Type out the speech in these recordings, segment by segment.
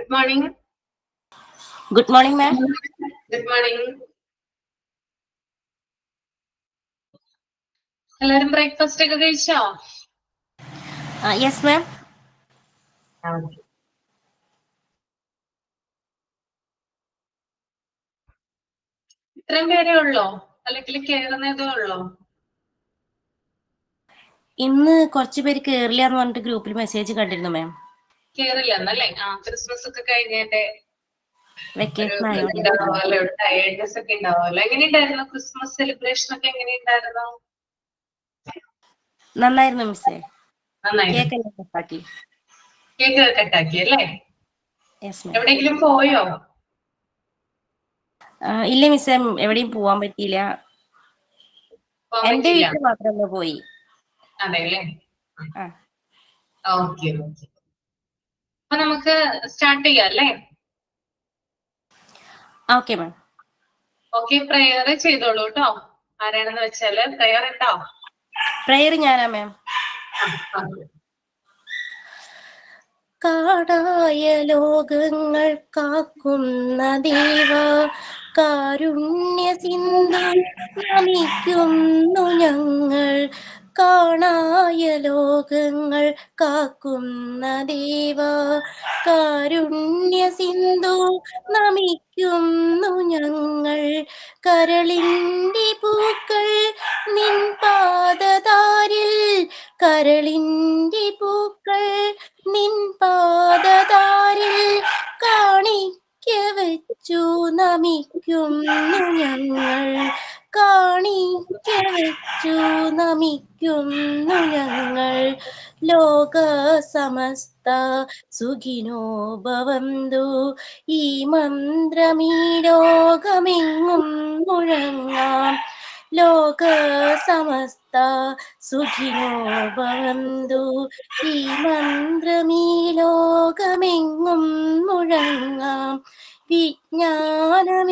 Good morning. Good morning, ma'am. Good morning. എല്ലാരും breakfast ഒക്കെ കഴിച്ചോ? Yes, ma'am. ഇത്രയും പേരേ ഉള്ളോ അല്ലെങ്കിൽ കേറുന്നതേ ഉള്ളോ? ഇന്ന് കുറച്ച് പേര് കേറില്ലാന്ന് പറഞ്ഞിട്ട് ഗ്രൂപ്പിൽ മെസ്സേജ് കണ്ടിരുന്നു മാം. കേറില്ല എന്നല്ലേ? ക്രിസ്മസ് ഒക്കെ കഴിഞ്ഞതിന്റെ ഒരു വെക്കേഷൻ ആയതുകൊണ്ട്. ഉണ്ടാവുമല്ലോ, ടയേർഡ്നെസ് ഒക്കെ ഉണ്ടാവുമല്ലോ. എങ്ങനെയുണ്ടായിരുന്നു ക്രിസ്മസ് സെലിബ്രേഷൻ ഒക്കെ? എങ്ങനെയുണ്ടായിരുന്നു? നന്നായിരുന്നു മിസ്സേ. നന്നായിരുന്നു. കേക്ക് കട്ടാക്കി. കേക്ക് കട്ടാക്കി അല്ലേ? Yes ma'am. എവിടെയെങ്കിലും പോയോ? ഇല്ല മിസ്സേ, എവിടെയും പോവാൻ പറ്റിയില്ല. എന്റെ വീട്ടിൽ മാത്രം പോയി. അതെല്ലേ? Okay okay. അപ്പൊ നമുക്ക് സ്റ്റാർട്ട് ചെയ്യാം അല്ലേ? Okay ma'am. ഓക്കെ, പ്രെയർ ചെയ്തോളൂ കേട്ടോ. ആരാണെന്ന് വെച്ചാല് പ്രെയർ ഉണ്ടോ? പ്രെയർ ഞാനാ മാം. കാടായ ലോകങ്ങൾ കാക്കുന്ന ദൈവ, കാരുണ്യ സിന്ധു നമിക്കുന്നു ഞങ്ങൾ. കാണായ ലോകങ്ങൾ കാക്കുന്ന ദേവ, കാരുണ്യ സിന്ധു നമിക്കുന്നു ഞങ്ങൾ. കരളിന്റെ പൂക്കൾ നിൻ പാദതാരിൽ, കരളിന്റെ പൂക്കൾ നിൻ പാദതാരിൽ കാണിക്ക വെച്ചു നമിക്കുന്നു ഞങ്ങൾ. കാണിക്ക വെച്ചു നമിക്കുന്നു ഞങ്ങൾ. ലോക സമസ്ത സുഖിനോ ഭവന്തു, ഈ മന്ത്രമീ ലോകമെങ്ങും മുഴങ്ങാം. ലോക സമസ്ത സുഖിനോ ഭവന്തു, ഈ മന്ത്രമീ ലോകമെങ്ങും മുഴങ്ങാം. വിജ്ഞാനമേകും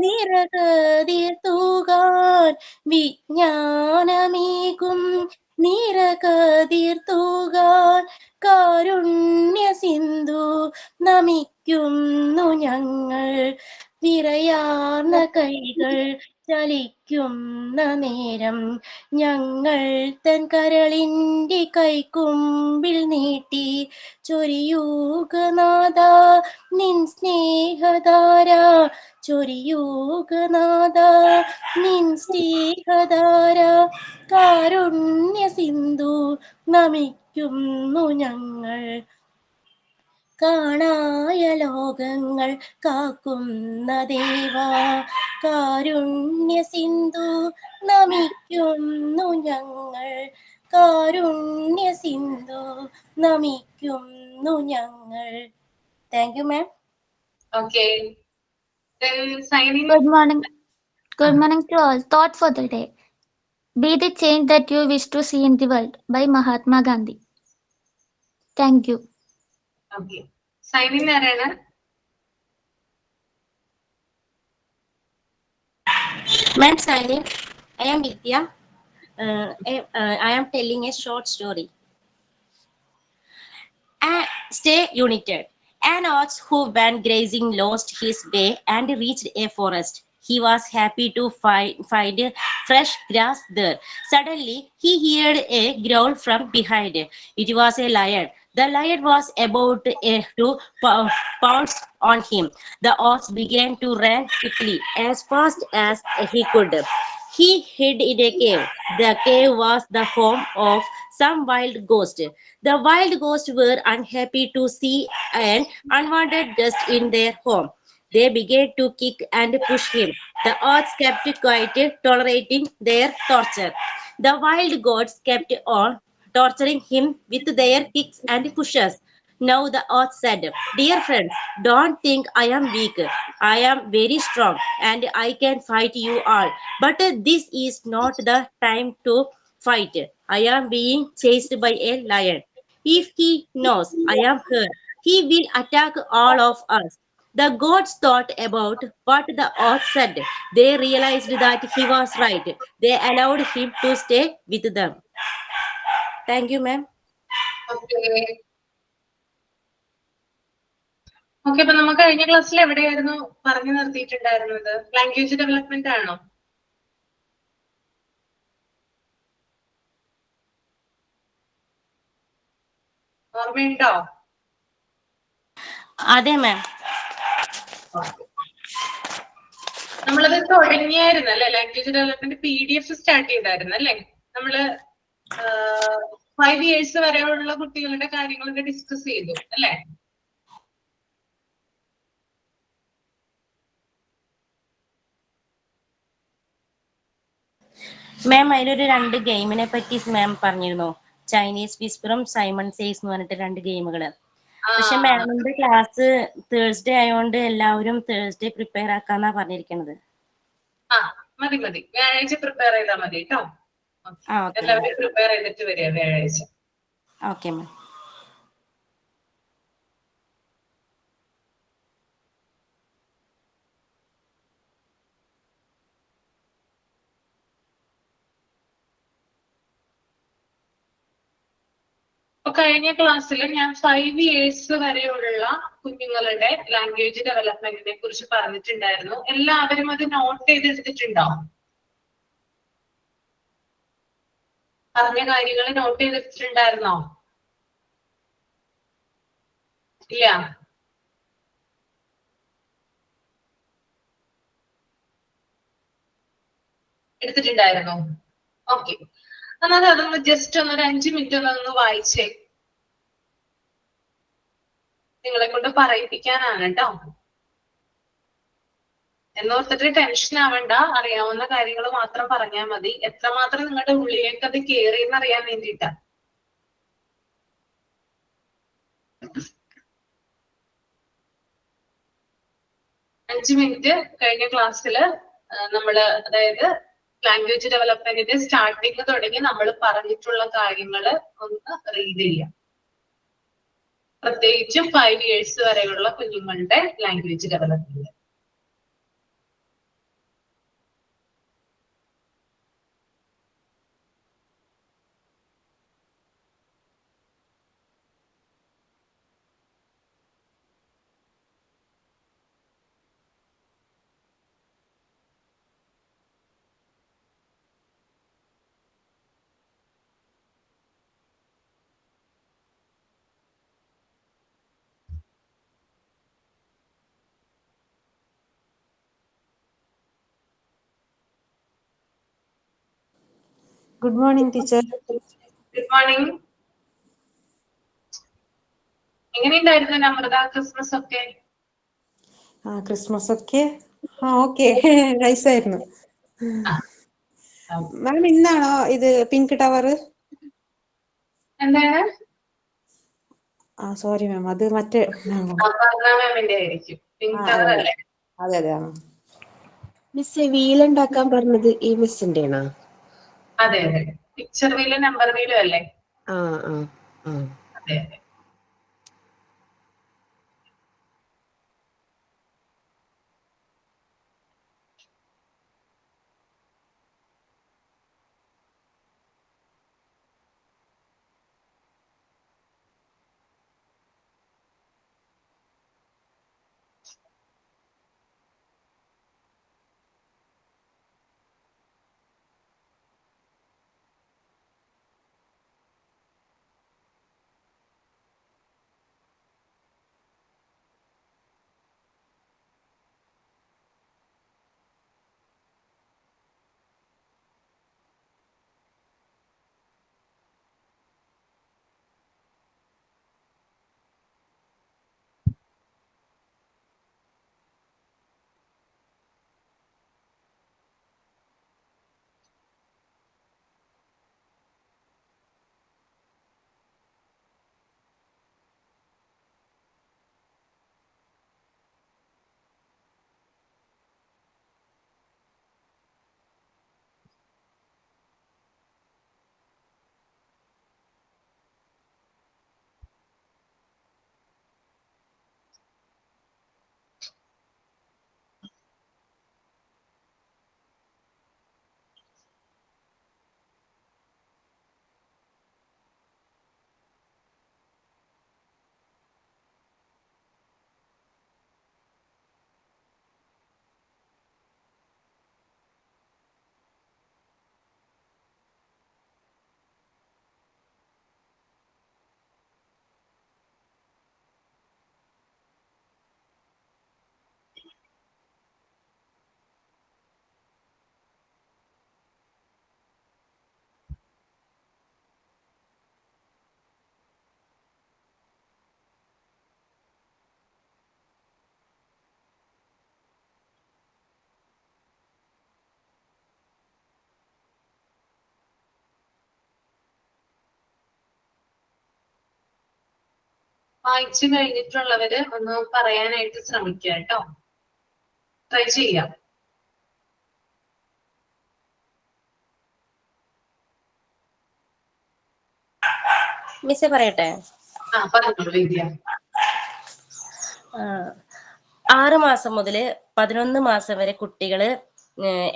നിറകതിർ തൂകാൻ, വിജ്ഞാനമേകും നിറകതിർ തൂകാൻ, കാരുണ്യ സിന്ധു നമിക്കുന്നു ഞങ്ങൾ. വിറയാർന്ന കൈകൾ ചലിക്കുന്ന നേരം, ഞങ്ങൾ തൻ കരളിന്റെ കൈക്കുമ്പിൽ നീട്ടി ചൊരിയൂകനാഥ നിൻ സ്നേഹധാര. ചൊരിയൂകനാഥ നിൻ സ്നേഹധാര. കാരുണ്യ സിന്ധു നമിക്കുന്നു ഞങ്ങൾ. കാണായ ലോകങ്ങൾ കാക്കുന്ന ദേവ, കാരുണ്യ സിന്ധു നമിക്കുന്നു ഞങ്ങൾ. കാരുണ്യ സിന്ധു നമിക്കുന്നു ഞങ്ങൾ. Thank you ma'am. Okay. Good morning. Good morning to all. Thought for the day. Be the change that you wish to see in the world by Mahatma Gandhi. Thank you. Okay, signing ആരാണ്? Ma'am, signing. I am Vidya. I am telling a short story. Stay united. An ox who went grazing lost his way and reached a forest. He was happy to find fresh grass there. Suddenly, he heard a growl from behind. It was a lion. The lion was about to pounce on him. The ox began to run quickly, as fast as he could. He hid in a cave. The cave was the home of some wild ghost. The wild ghosts were unhappy to see an unwanted guest in their home. They began to kick and push him. The ox kept quiet, tolerating their torture. The wild gods kept on torturing him with their kicks and pushes. Now the ox said, "Dear friends, don't think I am weak. I am very strong and I can fight you all. But this is not the time to fight. I am being chased by a lion. If he knows I am here, he will attack all of us." The gods thought about what the ox said. They realized that he was right. They allowed him to stay with them. Thank you, ma'am. Okay, okay, അപ്പൊ നമുക്ക് കഴിഞ്ഞ ക്ലാസ്സിൽ എവിടെയായിരുന്നു പറഞ്ഞു നിർത്തിയിട്ടുണ്ടായിരുന്നത്? Language development ആണോ? ഓർമ്മയുണ്ടോ? അതെ മാം. നമ്മളത് തുടങ്ങിയായിരുന്നു അല്ലെ? ലാംഗ്വേജ് ഡെവലപ്മെന്റ് PDF സ്റ്റാർട്ട് ചെയ്തായിരുന്നു അല്ലെ? നമ്മള് 5 years വരെയുള്ള കുട്ടികളുടെ കാര്യങ്ങളൊക്കെ ഡിസ്കസ് ചെയ്തു അല്ലെ? മാം അതിലൊരു 2 ഗെയിമിനെ പറ്റി മാം പറഞ്ഞിരുന്നു. ചൈനീസ് വിസ്പറും സൈമൺ സേസ് എന്ന് പറഞ്ഞിട്ട് 2 ഗെയിമുകള്. പക്ഷെ മാമിന്റെ ക്ലാസ് തേഴ്സ്ഡേ ആയതുകൊണ്ട് എല്ലാവരും തേഴ്സ്ഡേ പ്രിപ്പയർ ആക്കാന്നാ പറഞ്ഞിരിക്കുന്നത്. മതി മതി, വ്യാഴാഴ്ച പ്രിപ്പയർ ചെയ്താൽ മതി കേട്ടോ. എല്ലാവരും പ്രിപ്പയർ ചെയ്തിട്ട് വരിക വ്യാഴാഴ്ച. Okay ma'am. കഴിഞ്ഞ ക്ലാസ്സിൽ ഞാൻ 5 years വരെയുള്ള കുഞ്ഞുങ്ങളുടെ ലാംഗ്വേജ് ഡെവലപ്മെന്റിനെ കുറിച്ച് പറഞ്ഞിട്ടുണ്ടായിരുന്നു. എല്ലാവരും അത് നോട്ട് ചെയ്തെടുത്തിട്ടുണ്ടോ? പറഞ്ഞ കാര്യങ്ങൾ നോട്ട് ചെയ്തെടുത്തിട്ടുണ്ടായിരുന്നോ? ഇല്ല. എടുത്തിട്ടുണ്ടായിരുന്നോ? ഓക്കെ, എന്നാൽ അതൊന്ന് ജസ്റ്റ് ഒന്ന് 5 മിനിറ്റ് ഒന്ന് വായിച്ചേ. നിങ്ങളെ കൊണ്ട് പറയിപ്പിക്കാനാണ് കേട്ടോ. എന്നോർത്തിട്ട് ടെൻഷൻ ആവണ്ട, അറിയാവുന്ന കാര്യങ്ങൾ മാത്രം പറഞ്ഞാൽ മതി. എത്രമാത്രം നിങ്ങളുടെ ഉള്ളിലേക്ക് അത് കേറിയെന്ന് അറിയാൻ വേണ്ടിയിട്ടാ. അഞ്ച് മിനിറ്റ് കഴിഞ്ഞ ക്ലാസ്സിൽ നമ്മള്, അതായത് ലാംഗ്വേജ് ഡെവലപ്മെന്റിന്റെ സ്റ്റാർട്ടിങ് തുടങ്ങി നമ്മൾ പറഞ്ഞിട്ടുള്ള കാര്യങ്ങൾ ഒന്ന് റീഡ് ചെയ്യാം. പ്രത്യേകിച്ചും 5 years വരെയുള്ള കുഞ്ഞുങ്ങളുടെ language development. Good morning, teacher. Good morning. എങ്ങനെയുണ്ടായിരുന്നു അമൃത ക്രിസ്മസ് ഒക്കെ? ക്രിസ്മസ് ഒക്കെ ഓക്കെ, നൈസ് ആയിരുന്നു. മാം ഇന്നാണോ ഇത് പിങ്ക് ടവർ? എന്താണ്? സോറി മാം, അത് മറ്റേ മാമിന്റെ ആയിരിക്കും. പിങ്ക് ടവർ അല്ലേ? അതെ അതെ. മിസ് വീലുണ്ടാക്കാൻ പറഞ്ഞത് ഈ മിസ്സിന്റെ ആണോ? അതെ അതെ, പിക്ചർ വീലും നമ്പർ വീലും അല്ലേ? ആ ആ ആ. അതെ അതെ. വായിച്ചു കഴിഞ്ഞിട്ടുള്ളവര് ഒന്ന് പറയാനായിട്ട് ശ്രമിക്കുക കേട്ടോ. ട്രൈ ചെയ്യാം. മിസ്സേ പറയട്ടെ? പറഞ്ഞോളൂ വിദ്യ. 6 മാസം മുതൽ 11 മാസം വരെ കുട്ടികള്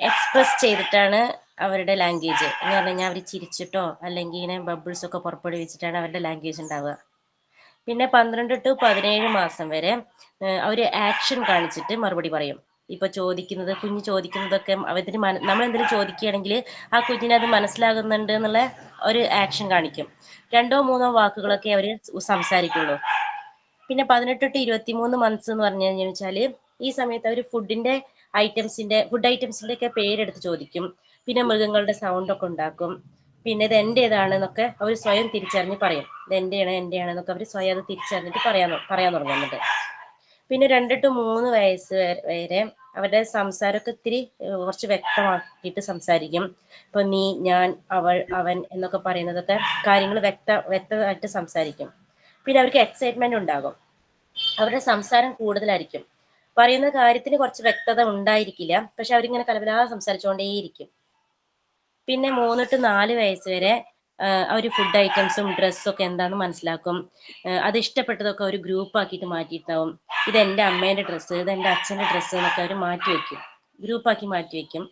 എക്സ്പ്രസ് ചെയ്തിട്ടാണ് അവരുടെ ലാംഗ്വേജ് എന്ന് പറഞ്ഞു കഴിഞ്ഞാൽ അവർ ചിരിച്ചിട്ടോ അല്ലെങ്കിൽ ഇങ്ങനെ ബബിൾസ് ഒക്കെ പുറപ്പെടുവിച്ചിട്ടാണ് അവരുടെ ലാംഗ്വേജ് ഉണ്ടാവുക. പിന്നെ 12 to 17 മാസം വരെ അവർ ആക്ഷൻ കാണിച്ചിട്ട് മറുപടി പറയും. ഇപ്പൊ ചോദിക്കുന്നത്, കുഞ്ഞ് ചോദിക്കുന്നതൊക്കെ അവര് നമ്മൾ എന്തെങ്കിലും ചോദിക്കുകയാണെങ്കിൽ ആ കുഞ്ഞിന് അത് മനസ്സിലാകുന്നുണ്ട് എന്നുള്ള ഒരു ആക്ഷൻ കാണിക്കും. 2-3 വാക്കുകളൊക്കെ അവര് സംസാരിക്കുള്ളൂ. പിന്നെ 18 to 23 മന്ത്സ് എന്ന് പറഞ്ഞു കഴിഞ്ഞാല് ഈ സമയത്ത് അവർ ഫുഡ് ഐറ്റംസിന്റെ ഒക്കെ പേരെടുത്ത് ചോദിക്കും. പിന്നെ മൃഗങ്ങളുടെ സൗണ്ട് ഒക്കെ ഉണ്ടാക്കും. പിന്നെ ഇത് എന്റേതാണെന്നൊക്കെ അവർ സ്വയം തിരിച്ചറിഞ്ഞ് പറയും. ഇത് എന്റെയാണെന്നൊക്കെ അവർ സ്വയം അത് തിരിച്ചറിഞ്ഞിട്ട് പറയാൻ തുടങ്ങുന്നുണ്ട്. പിന്നെ 2 to 3 വയസ്സ് വരെ അവരുടെ സംസാരമൊക്കെ ഇത്തിരി കുറച്ച് വ്യക്തമാക്കിയിട്ട് സംസാരിക്കും. ഇപ്പൊ നീ, ഞാൻ, അവൾ, അവൻ എന്നൊക്കെ പറയുന്നതൊക്കെ കാര്യങ്ങൾ വ്യക്തമായിട്ട് സംസാരിക്കും. പിന്നെ അവർക്ക് എക്സൈറ്റ്മെന്റ് ഉണ്ടാകും. അവരുടെ സംസാരം കൂടുതലായിരിക്കും. പറയുന്ന കാര്യത്തിന് കുറച്ച് വ്യക്തത ഉണ്ടായിരിക്കില്ല, പക്ഷെ അവരിങ്ങനെ കലബലാ സംസാരിച്ചുകൊണ്ടേയിരിക്കും. പിന്നെ 3 to 4 വയസ്സ് വരെ അവർ ഫുഡ് ഐറ്റംസും ഡ്രസ്സും ഒക്കെ എന്താണെന്ന് മനസ്സിലാക്കും. അത് ഇഷ്ടപ്പെട്ടതൊക്കെ ഒരു ഗ്രൂപ്പ് ആക്കിയിട്ട് മാറ്റിയിട്ടുണ്ടാവും. ഇത് എൻ്റെ അമ്മേൻ്റെ ഡ്രസ്സ്, ഇത് എൻ്റെ അച്ഛൻ്റെ ഡ്രസ്സ് എന്നൊക്കെ അവർ ഗ്രൂപ്പാക്കി മാറ്റി വെക്കും.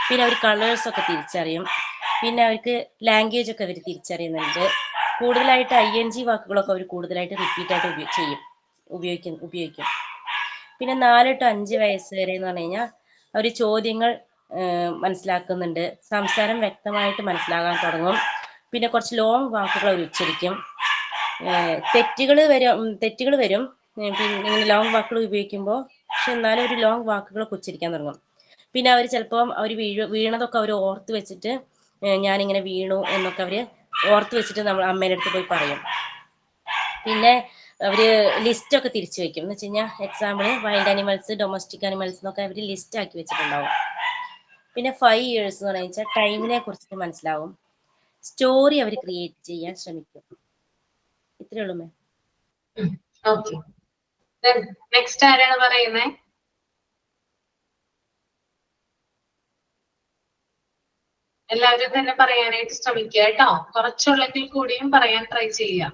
പിന്നെ അവർ കളേഴ്സ് ഒക്കെ തിരിച്ചറിയും. പിന്നെ അവർക്ക് ലാംഗ്വേജ് ഒക്കെ അവർ തിരിച്ചറിയുന്നുണ്ട്. കൂടുതലായിട്ട് ING വാക്കുകളൊക്കെ അവർ കൂടുതലായിട്ട് റിപ്പീറ്റ് ആയിട്ട് ഉപയോഗിക്കും. പിന്നെ 4 to 5 വയസ്സ് വരെ എന്ന് പറഞ്ഞു കഴിഞ്ഞാൽ അവർ ചോദ്യങ്ങൾ മനസ്സിലാക്കുന്നുണ്ട്. സംസാരം വ്യക്തമായിട്ട് മനസ്സിലാകാൻ തുടങ്ങും. പിന്നെ കുറച്ച് ലോങ് വാക്കുകൾ അവർ ഉച്ചരിക്കും. തെറ്റുകൾ വരും പിന്നെ ഇങ്ങനെ ലോങ് വാക്കുകൾ ഉപയോഗിക്കുമ്പോൾ. പക്ഷെ എന്നാലും ഒരു ലോങ് വാക്കുകളൊക്കെ ഉച്ചരിക്കാൻ തുടങ്ങും. പിന്നെ അവർ ചിലപ്പോൾ അവർ വീണതൊക്കെ അവർ ഓർത്ത് വെച്ചിട്ട് ഞാനിങ്ങനെ വീണു എന്നൊക്കെ അവർ ഓർത്ത് വെച്ചിട്ട് നമ്മൾ അമ്മേൻ്റെ അടുത്ത് പോയി പറയും. പിന്നെ അവര് ലിസ്റ്റ് ഒക്കെ തിരിച്ചു വെക്കും. എന്ന് വെച്ച് കഴിഞ്ഞാൽ example wild animals, domestic animals എന്നൊക്കെ അവർ ലിസ്റ്റ് ആക്കി വെച്ചിട്ടുണ്ടാവും. പിന്നെ 5 years എന്ന് പറഞ്ഞാൽ ടൈമിനെ കുറിച്ചിട്ട് മനസ്സിലാവും. സ്റ്റോറി അവർ ക്രിയേറ്റ് ചെയ്യാൻ ശ്രമിക്കും. ഇത്രയേ ഉള്ളൂ മാം. ഓക്കെ, നെക്സ്റ്റ് ആരാണ് പറയുന്നത്? എല്ലാവരും തന്നെ പറയാനായിട്ട് ശ്രമിക്കുക കേട്ടോ. കുറച്ചുള്ളെങ്കിൽ കൂടിയും പറയാൻ ട്രൈ ചെയ്യാം.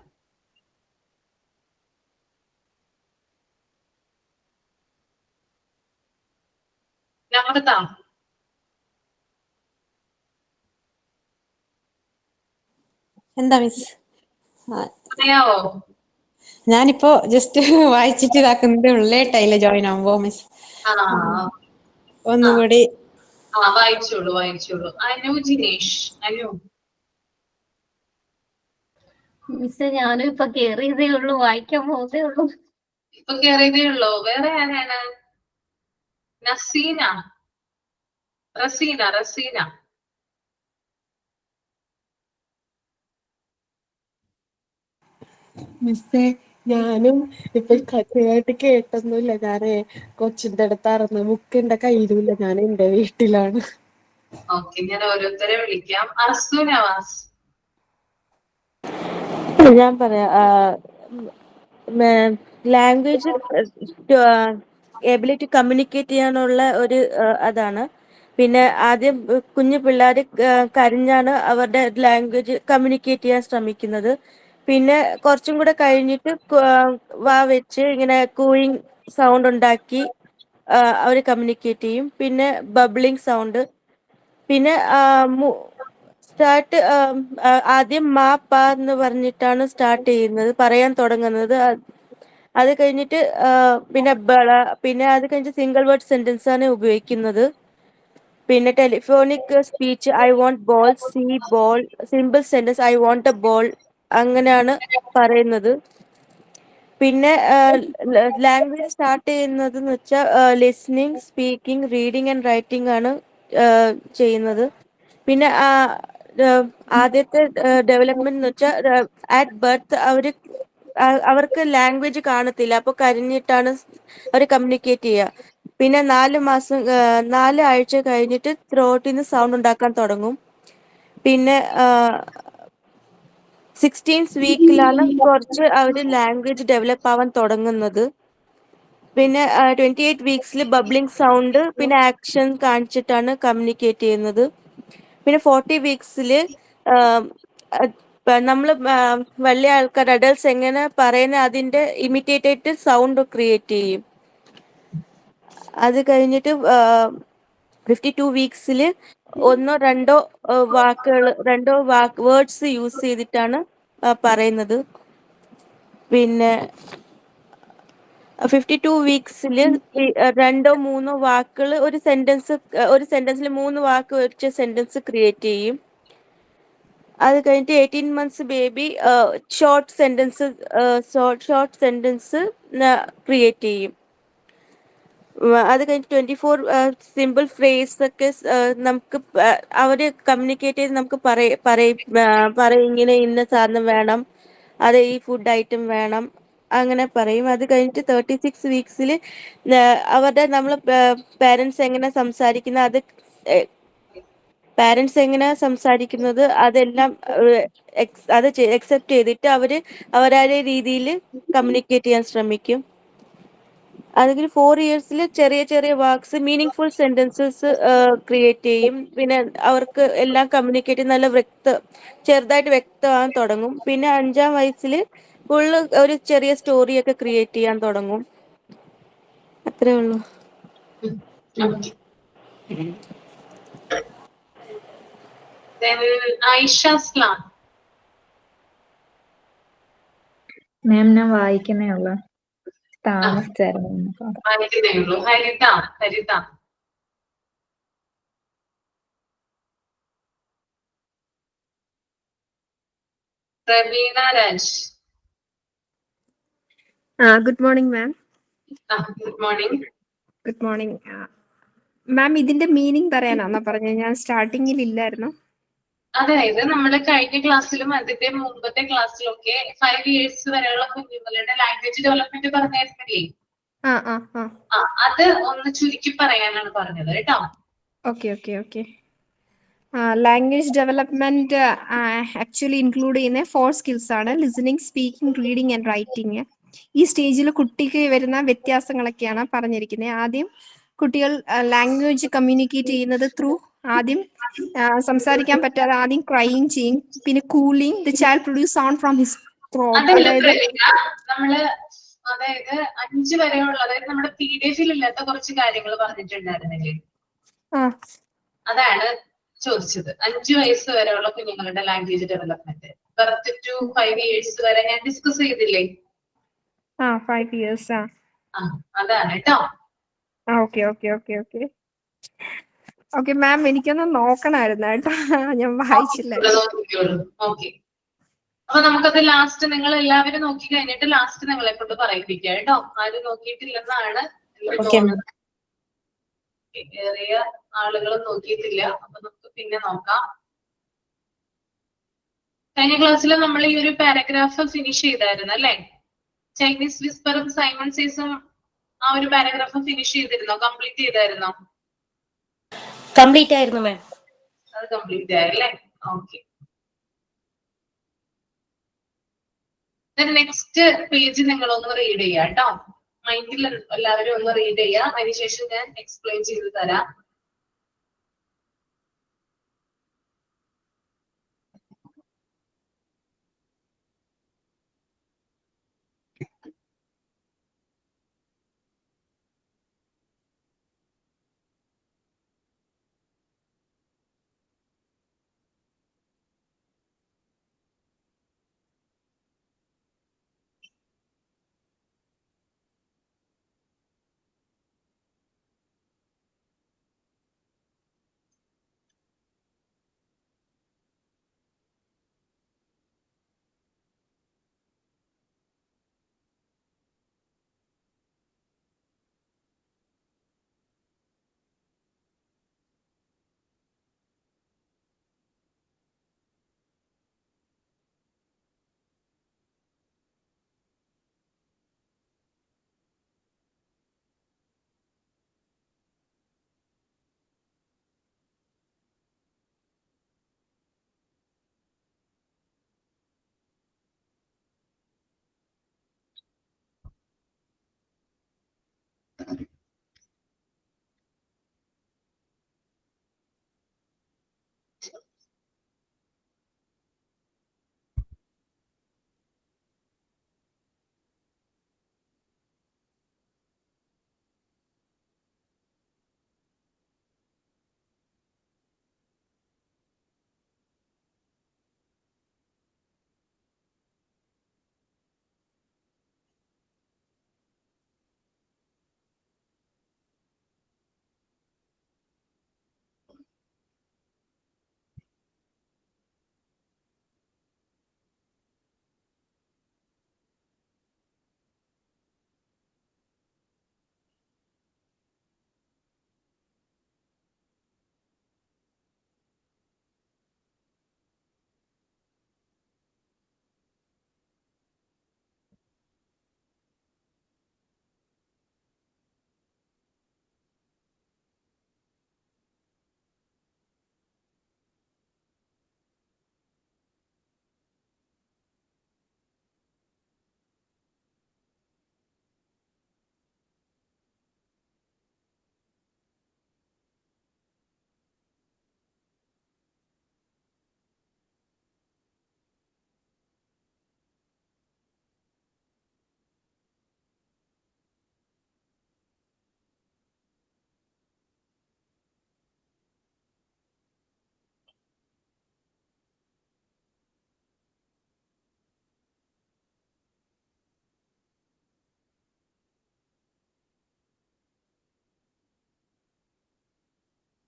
നമ്രത, എന്താ മിസ്? പറയാവോ? ഞാനിപ്പോ ജസ്റ്റ് വായിച്ചിട്ട് ഇതാക്കുന്നതേ ഉള്ളൂ. ലേറ്റായില്ല ജോയിൻ ആവുമ്പോ മിസ്. ഒന്നുകൂടി വായിച്ചോളൂ. അനു ജിനേഷ്. അനു. മിസ് ഞാനും ഇപ്പൊ കേറിയതേ ഉള്ളൂ, വായിക്കാൻ പോകുന്നേ ഉള്ളൂ. ഇപ്പൊ കേറിയതേ ഉള്ളൂ. വേറെ ആരാണ്? നസീന, റസീന. മിസ്സേ ഞാനും ഇപ്പൊ കഥയായിട്ട് കേട്ടൊന്നുമില്ല. ഞാനേ കൊച്ചിന്റെ അടുത്തായിരുന്നു. ബുക്ക് എന്റെ കയ്യിലുമില്ല. ഞാൻ എന്റെ വീട്ടിലാണ്. ഓക്കെ, ഞാൻ ഓരോരുത്തരെ വിളിക്കാം. അർസു നവാസ്. ഞാൻ പറയാം. ലാംഗ്വേജ് എബിലിറ്റി കമ്മ്യൂണിക്കേറ്റ് ചെയ്യാനുള്ള ഒരു അതാണ്. പിന്നെ ആദ്യം കുഞ്ഞു പിള്ളേർ കരഞ്ഞാണ് അവരുടെ ലാംഗ്വേജ് കമ്മ്യൂണിക്കേറ്റ് ചെയ്യാൻ ശ്രമിക്കുന്നത്. പിന്നെ കുറച്ചും കൂടെ കഴിഞ്ഞിട്ട് വാ വെച്ച് ഇങ്ങനെ കൂയിങ് സൗണ്ട് ഉണ്ടാക്കി അവർ കമ്മ്യൂണിക്കേറ്റ് ചെയ്യും. പിന്നെ ബബ്ലിംഗ് സൗണ്ട്. പിന്നെ സ്റ്റാർട്ട് ആദ്യം മാ പ എന്ന് പറഞ്ഞിട്ടാണ് സ്റ്റാർട്ട് ചെയ്യുന്നത്, പറയാൻ തുടങ്ങുന്നത്. അത് കഴിഞ്ഞിട്ട് പിന്നെ ബള, പിന്നെ അത് കഴിഞ്ഞിട്ട് സിംഗിൾ വേർഡ് സെന്റൻസ് ആണ് ഉപയോഗിക്കുന്നത്. പിന്നെ telephonic speech I want ball, see ball. Simple sentence I want a ball, അങ്ങനെയാണ് പറയുന്നത്. പിന്നെ ലാംഗ്വേജ് സ്റ്റാർട്ട് ചെയ്യുന്നത് എന്ന് വെച്ചാൽ listening, speaking, reading and writing ആണ് ചെയ്യുന്നത്. പിന്നെ ആദ്യത്തെ ഡെവലപ്മെന്റ് എന്ന് വെച്ചാൽ അറ്റ് ബർത്ത് അവർക്ക് ലാംഗ്വേജ് കാണത്തില്ല, അപ്പൊ കരഞ്ഞിട്ടാണ് അവർ കമ്മ്യൂണിക്കേറ്റ് ചെയ്യുക. പിന്നെ 4 ആഴ്ച കഴിഞ്ഞിട്ട് ത്രോട്ടിൽ നിന്ന് സൗണ്ട് ഉണ്ടാക്കാൻ തുടങ്ങും. പിന്നെ 16th വീക്കിലാണ് കുറച്ച് അവർ ലാംഗ്വേജ് ഡെവലപ്പ് ആവാൻ തുടങ്ങുന്നത്. പിന്നെ 28 വീക്സിൽ ബബ്ലിംഗ് സൗണ്ട് പിന്നെ ആക്ഷൻ കാണിച്ചിട്ടാണ് കമ്മ്യൂണിക്കേറ്റ് ചെയ്യുന്നത്. പിന്നെ 40 വീക്സിൽ നമ്മൾ വലിയ ആൾക്കാർ അഡൾട്ട്സ് എങ്ങനെ പറയുന്ന അതിൻ്റെ ഇമിറ്റേറ്റ് ആയിട്ട് സൗണ്ട് ക്രിയേറ്റ് ചെയ്യും. അത് കഴിഞ്ഞിട്ട് 52 വീക്സിൽ രണ്ടോ വേർഡ്സ് യൂസ് ചെയ്തിട്ടാണ് പറയുന്നത്. പിന്നെ 52 വീക്സിൽ 2-3 വാക്കുകൾ ഒരു സെന്റൻസിൽ 3 വാക്ക് വെച്ച സെന്റൻസ് ക്രിയേറ്റ് ചെയ്യും. അത് കഴിഞ്ഞിട്ട് 18 months baby short sentence create ചെയ്യും. അത് കഴിഞ്ഞിട്ട് 24 സിമ്പിൾ ഫ്രേസ് ഒക്കെ നമുക്ക് അവര് കമ്മ്യൂണിക്കേറ്റ് ചെയ്ത് നമുക്ക് പറയും ഇങ്ങനെ ഇന്ന സാധനം വേണം, അത് ഈ ഫുഡ് ഐറ്റം വേണം, അങ്ങനെ പറയും. അത് കഴിഞ്ഞിട്ട് 36 വീക്സിൽ നമ്മൾ പാരൻസ് എങ്ങനെ സംസാരിക്കുന്നത് അതെല്ലാം അത് അക്സെപ്റ്റ് ചെയ്തിട്ട് അവരുടെ രീതിയിൽ കമ്മ്യൂണിക്കേറ്റ് ചെയ്യാൻ ശ്രമിക്കും. അല്ലെങ്കിൽ 4 ഇയേഴ്സിൽ ചെറിയ ചെറിയ വാക്സ് മീനിങ് ഫുൾ സെന്റൻസസ് ക്രിയേറ്റ് ചെയ്യും. പിന്നെ അവർക്ക് എല്ലാം കമ്മ്യൂണിക്കേറ്റ് ചെറുതായിട്ട് വ്യക്തമാകാൻ തുടങ്ങും. പിന്നെ 5-ാം വയസ്സിൽ ഫുള്ള് ഒരു ചെറിയ സ്റ്റോറിയൊക്കെ ക്രിയേറ്റ് ചെയ്യാൻ തുടങ്ങും. അത്രേ ഉള്ളൂ. Then Aisha Slam. മാം ഞാൻ വായിക്കുന്നേ ഉള്ളൂ, താമസിച്ചായിരുന്നു. വായിക്കുന്നേ ഉള്ളൂ. Haritha. Praveena Raj. Good morning ma'am. Good morning. Good morning ma'am. ഇതിന്റെ മീനിങ് പറയാനാണോ പറഞ്ഞത്? ഞാൻ സ്റ്റാർട്ടിങ്ങിൽ ഇല്ലായിരുന്നു. അതായത് നമ്മള് കഴിഞ്ഞ ക്ലാസ്സിലും അതിന്റെ മുമ്പത്തെ ക്ലാസ്സിലും ഒക്കെ 5 ഇയേഴ്സ് വരെയുള്ള കുഞ്ഞുങ്ങളുടെ ലാംഗ്വേജ് ഡെവലപ്മെന്റ് പറഞ്ഞായിരുന്നില്ലേ? അത് ഒന്ന് ചുരുക്കി പറയാനാണ് പറഞ്ഞത് കേട്ടോ. Okay. Language development actually include ചെയ്യുന്ന 4 സ്കിൽസ് ആണ്: listening, speaking, reading and writing. ഈ സ്റ്റേജിൽ കുട്ടിക്ക് വരുന്ന വ്യത്യാസങ്ങളൊക്കെയാണ് പറഞ്ഞിരിക്കുന്നത്. ആദ്യം കുട്ടികൾ ലാംഗ്വേജ് കമ്മ്യൂണിക്കേറ്റ് ചെയ്യുന്നത് ആദ്യം സംസാരിക്കാൻ പറ്റാതെ ആദ്യം ക്രൈയിങ് ചെയ്യും. പിന്നെ cooling, the child produce sound from his throat. നമ്മള് 5 വരെയുള്ള, അതായത് നമ്മുടെ PDF ഇല്ലാത്ത കുറച്ച് കാര്യങ്ങൾ പറഞ്ഞിട്ടുണ്ടായിരുന്നില്ലേ? അതാണ് ചോദിച്ചത്. 5 വയസ്സ് വരെയുള്ള കുഞ്ഞുങ്ങളുടെ language development, birth to 5 years വരെ ഞാൻ ഡിസ്കസ് ചെയ്തില്ലേ? 5 ഇയേഴ്സ്. അതാണ് കേട്ടോ. ഓക്കെ മാം, എനിക്കൊന്ന് നോക്കണമായിരുന്നു കേട്ടോ, ഞാൻ വായിച്ചില്ല. ഓക്കെ, അപ്പൊ നമുക്കത് ലാസ്റ്റ് നിങ്ങൾ എല്ലാവരും നോക്കി കഴിഞ്ഞിട്ട് ലാസ്റ്റ് നിങ്ങളെ കൊണ്ട് പറയിപ്പിക്കുക കേട്ടോ. ആരും നോക്കിയിട്ടില്ലെന്നാണ് തോന്നുന്നത്. ഏറിയ ആളുകളും നോക്കിയിട്ടില്ല. അപ്പൊ നമുക്ക് പിന്നെ നോക്കാം. കഴിഞ്ഞ ക്ലാസ്സിൽ നമ്മൾ ഈ ഒരു പാരഗ്രാഫ് ഫിനിഷ് ചെയ്തായിരുന്നു അല്ലേ? ചൈനീസ് വിസ്പറും സൈമൺ സീസും ആ ഒരു പാരഗ്രാഫ് ഫിനിഷ് ചെയ്തിരുന്നോ? കംപ്ലീറ്റ് ചെയ്തായിരുന്നോ? കംപ്ലീറ്റ് ആയിരുന്നു മാം. അത് കംപ്ലീറ്റ് ആയല്ലേ? ഓക്കെ. നെക്സ്റ്റ് പേജ് നിങ്ങൾ ഒന്ന് റീഡ് ചെയ്യാം കേട്ടോ. മൈൻഡിൽ എല്ലാവരും ഒന്ന് റീഡ് ചെയ്യാം. അതിനുശേഷം ഞാൻ എക്സ്പ്ലെയിൻ ചെയ്ത് തരാം.